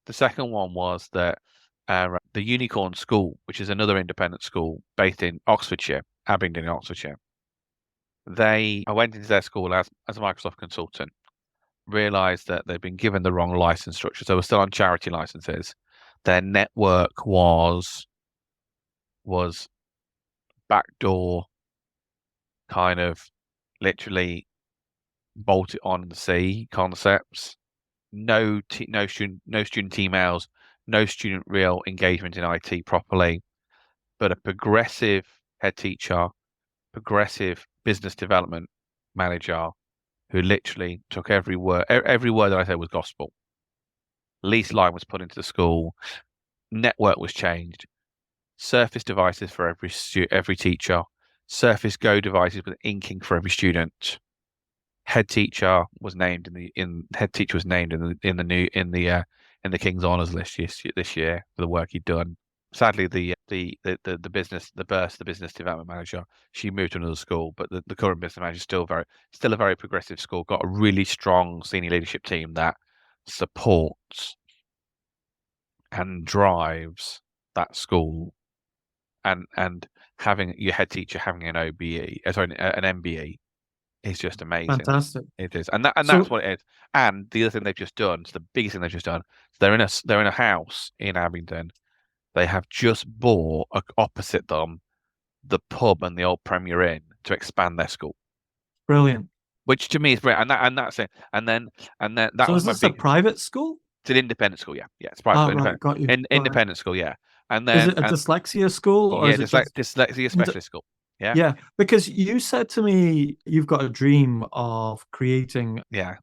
The second one was that the Unicorn School, which is another independent school based in Oxfordshire, Abingdon in Oxfordshire. I went into their school as a Microsoft consultant, realized that they'd been given the wrong license structure. So we're still on charity licenses. Their network was backdoor, kind of literally bolted on the sea concepts. No student emails, no student real engagement in IT properly, but a progressive head teacher, progressive business development manager who literally took every word that I said was gospel. Lease line was put into the school, network was changed, Surface devices for every teacher, Surface Go devices with inking for every student. Head teacher was named in the King's Honours list this year for the work he'd done. sadly, the business development manager, she moved to another school, but the current business manager is still a very progressive school. Got a really strong senior leadership team that supports and drives that school, and having your head teacher having an an MBE is just amazing. Fantastic. It is, and that's So what it is. And the other thing they've just done, so the biggest thing they've just done, they're in a house in Abingdon. They have just bought opposite them the pub and the old Premier Inn to expand their school, brilliant. which to me is brilliant. And that's it. And then that So was is my this a big. private school? It's an independent school, yeah, it's private Ah, school, right, got you. Go ahead. independent school, yeah. And Is then it a dyslexia school or yeah, is it just dyslexia specialist school, yeah, yeah? Because you said to me you've got a dream of creating. yeah.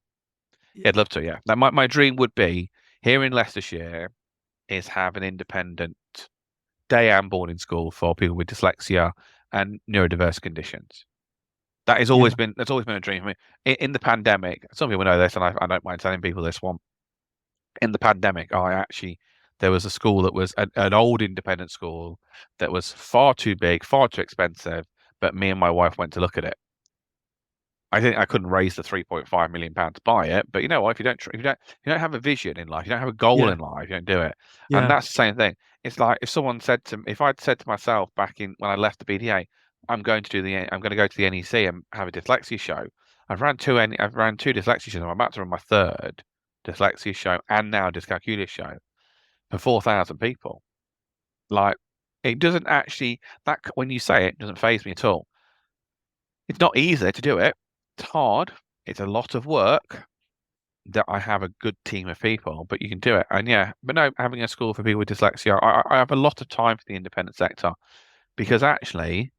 I'd love to, yeah. Now, my dream would be here in Leicestershire is have an independent day and boarding school for people with dyslexia and neurodiverse conditions. Yeah, That's always been a dream for me. In the pandemic, some people know this, and I don't mind telling people this one. In the pandemic, there was a school that was an old independent school that was far too big, far too expensive, but me and my wife went to look at it. I think I couldn't raise the £3.5 million to buy it, but you know what? If you don't have a vision in life, you don't have a goal yeah, in life, you don't do it. And yeah, that's the same thing. It's like if I'd said to myself back in when I left the BDA, I'm going to go to the NEC and have a dyslexia show. I've ran two dyslexia shows. I'm about to run my third dyslexia show and now Dyscalculia Show for 4,000 people. Like, it doesn't actually that when you say it doesn't faze me at all. It's not easy to do it. It's hard. It's a lot of work. That I have a good team of people, but you can do it. And yeah, but no, having a school for people with dyslexia, I have a lot of time for the independent sector because actually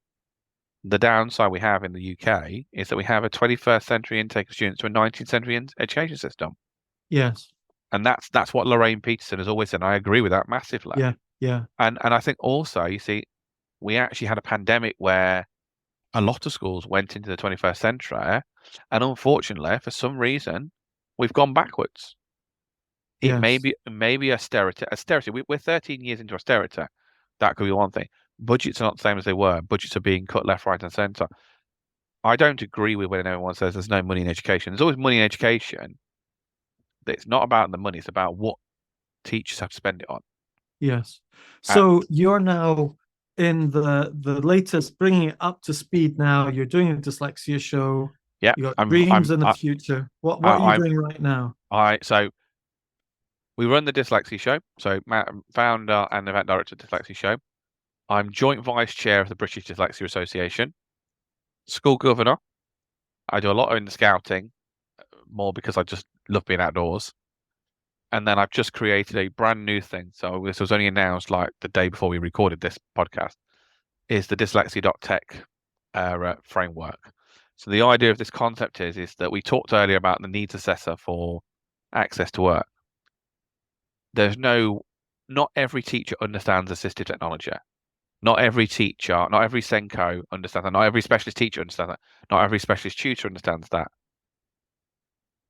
the downside we have in the UK is that we have a 21st century intake of students to a 19th century education system. yes, And that's what Lorraine Peterson has always said. And I agree with that massively. yeah, yeah, And I think also, you see, we actually had a pandemic where a lot of schools went into the 21st century, and unfortunately, for some reason, we've gone backwards. It yes, may be austerity. We're 13 years into austerity. That could be one thing. Budgets are not the same as they were. Budgets are being cut left, right, and centre. I don't agree with when everyone says there's no money in education. There's always money in education. But it's not about the money. It's about what teachers have to spend it on. yes. And So you're now in the latest, bringing it up to speed now. You're doing a dyslexia show. yeah, You got dreams in the future. What are you I'm doing right now? so we run the Dyslexia Show. So founder and event director of Dyslexia Show. I'm joint vice chair of the British Dyslexia Association. School governor. I do a lot in the scouting, more because I just love being outdoors. And then I've just created a brand new thing. So this was only announced like the day before we recorded this podcast. Is the dyslexia.tech framework. So the idea of this concept is that we talked earlier about the needs assessor for access to work. Not every teacher understands assistive technology. Not every teacher, not every Senko understands that. Not every specialist teacher understands that. Not every specialist tutor understands that.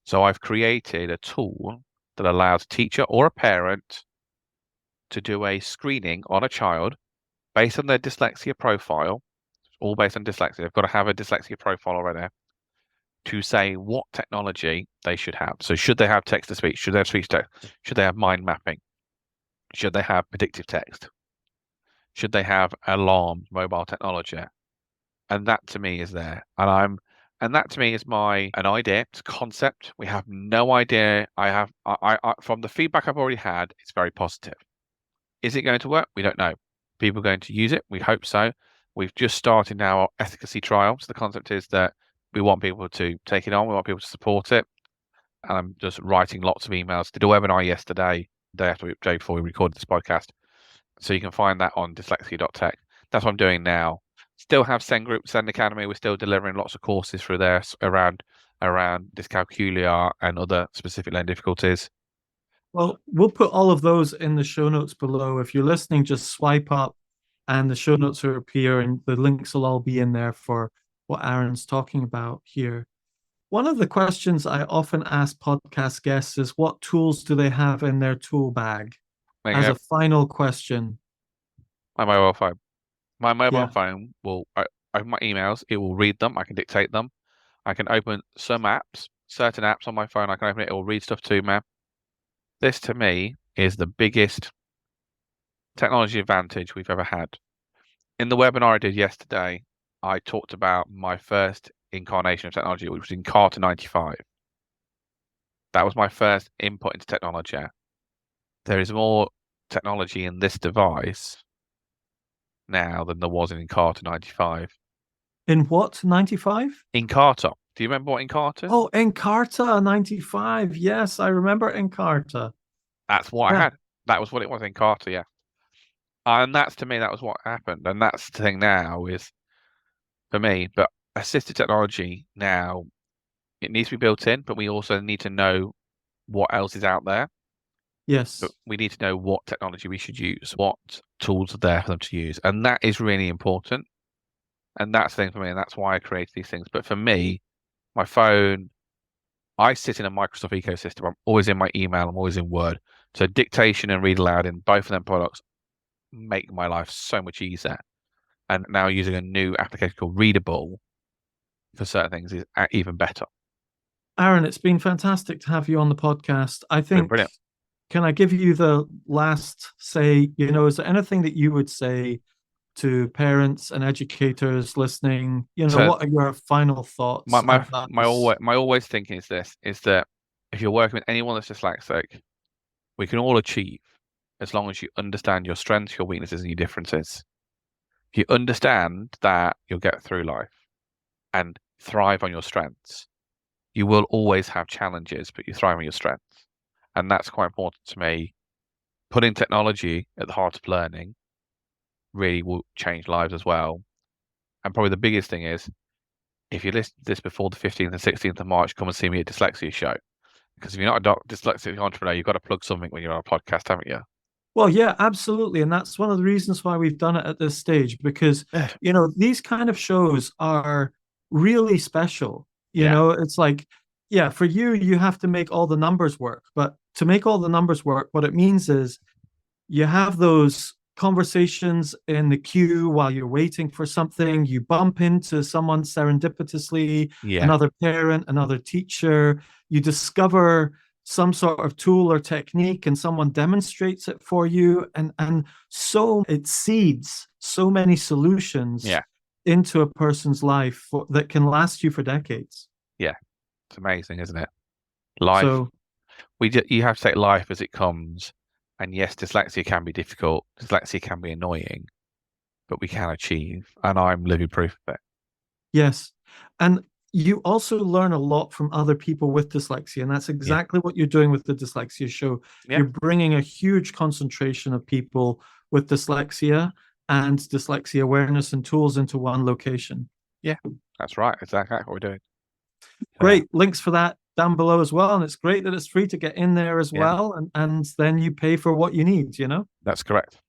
So I've created a tool that allows a teacher or a parent to do a screening on a child based on their dyslexia profile, all based on dyslexia. They've got to have a dyslexia profile already to say what technology they should have. So should they have text to speech? Should they have speech text? Should they have mind mapping? Should they have predictive text? Should they have alarm mobile technology? And that to me is there. And that to me is an idea. It's a concept. We have no idea. I from the feedback I've already had, it's very positive. Is it going to work? We don't know. People are going to use it. We hope so. We've just started now our efficacy trial. So the concept is that we want people to take it on. We want people to support it. And I'm just writing lots of emails. Did a webinar yesterday, day before we recorded this podcast. So you can find that on dyslexia.tech. That's what I'm doing now. Still have Send Group, Send Academy. We're still delivering lots of courses through there around dyscalculia and other specific learning difficulties. Well, we'll put all of those in the show notes below. If you're listening, just swipe up and the show notes will appear and the links will all be in there for what Arran's talking about here. One of the questions I often ask podcast guests is what tools do they have in their tool bag? As a final question. My mobile phone. My mobile Yeah. phone will open my emails. It will read them. I can dictate them. I can open some apps, certain apps on my phone. I can open it. It will read stuff to me. This, to me, is the biggest technology advantage we've ever had. In the webinar I did yesterday, I talked about my first incarnation of technology, which was in Carter 95. That was my first input into technology. There is more technology in this device now than there was in Carter 95. In what, 95? In Carter. Do you remember what Encarta is? Oh, Encarta 95. Yes, I remember Encarta. That's what I Yeah. had. That was what it was in Carter, yeah. And that's, to me, that was what happened. And that's the thing now is, for me, but assistive technology now, it needs to be built in, but we also need to know what else is out there. But Yes. we need to know what technology we should use, what tools are there for them to use. And that is really important. And that's the thing for me. And that's why I create these things. But for me, my phone, I sit in a Microsoft ecosystem. I'm always in my email. I'm always in Word. So dictation and read aloud in both of them products make my life so much easier. And now using a new application called Readable for certain things is even better. Arran, it's been fantastic to have you on the podcast. I think, Brilliant. can I give you the last say, is there anything that you would say to parents and educators listening? So what are your final thoughts about this? my always thinking is this, is that if you're working with anyone that's dyslexic, we can all achieve as long as you understand your strengths, your weaknesses, and your differences. If you understand that, you'll get through life and thrive on your strengths. You will always have challenges, but you thrive on your strengths. And that's quite important to me. Putting technology at the heart of learning really will change lives as well. And probably the biggest thing is, if you listen to this before the 15th and 16th of March, come and see me at Dyslexia Show. Because if you're not a dyslexic entrepreneur, you've got to plug something when you're on a podcast, haven't you? Well, yeah, absolutely. And that's one of the reasons why we've done it at this stage, because, these kind of shows are really special. It's like, yeah, for you, you have to make all the numbers work. But to make all the numbers work, what it means is you have those conversations in the queue while you're waiting for something. You bump into someone serendipitously, another parent, another teacher. You discover some sort of tool or technique and someone demonstrates it for you. And so it seeds so many solutions into a person's life that can last you for decades. Yeah. It's amazing, isn't it? Life. So, you have to take life as it comes. And yes, dyslexia can be difficult. Dyslexia can be annoying, but we can achieve. And I'm living proof of it. Yes. And you also learn a lot from other people with dyslexia. And that's exactly what you're doing with the Dyslexia Show. Yeah. You're bringing a huge concentration of people with dyslexia and dyslexia awareness and tools into one location. Yeah, that's right. Exactly what we're doing. Great. Links for that down below as well. And it's great that it's free to get in there as well. And then you pay for what you need, That's correct.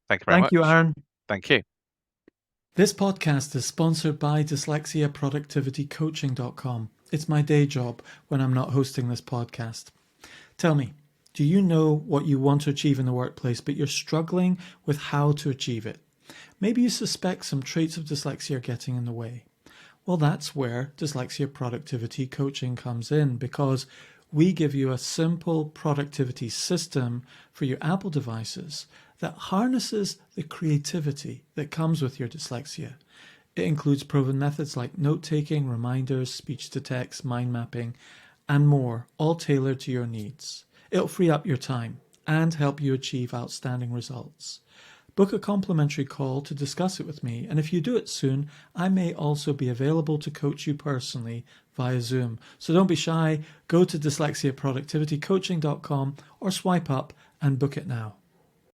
Thank you very much. Thank you, Arran. Thank you. This podcast is sponsored by DyslexiaProductivityCoaching.com. It's my day job when I'm not hosting this podcast. Tell me, do you know what you want to achieve in the workplace, but you're struggling with how to achieve it? Maybe you suspect some traits of dyslexia are getting in the way. Well, that's where Dyslexia Productivity Coaching comes in, because we give you a simple productivity system for your Apple devices that harnesses the creativity that comes with your dyslexia. It includes proven methods like note-taking, reminders, speech-to-text, mind mapping, and more, all tailored to your needs. It'll free up your time and help you achieve outstanding results. Book a complimentary call to discuss it with me, and if you do it soon, I may also be available to coach you personally via Zoom. So don't be shy, go to dyslexiaproductivitycoaching.com or swipe up and book it now.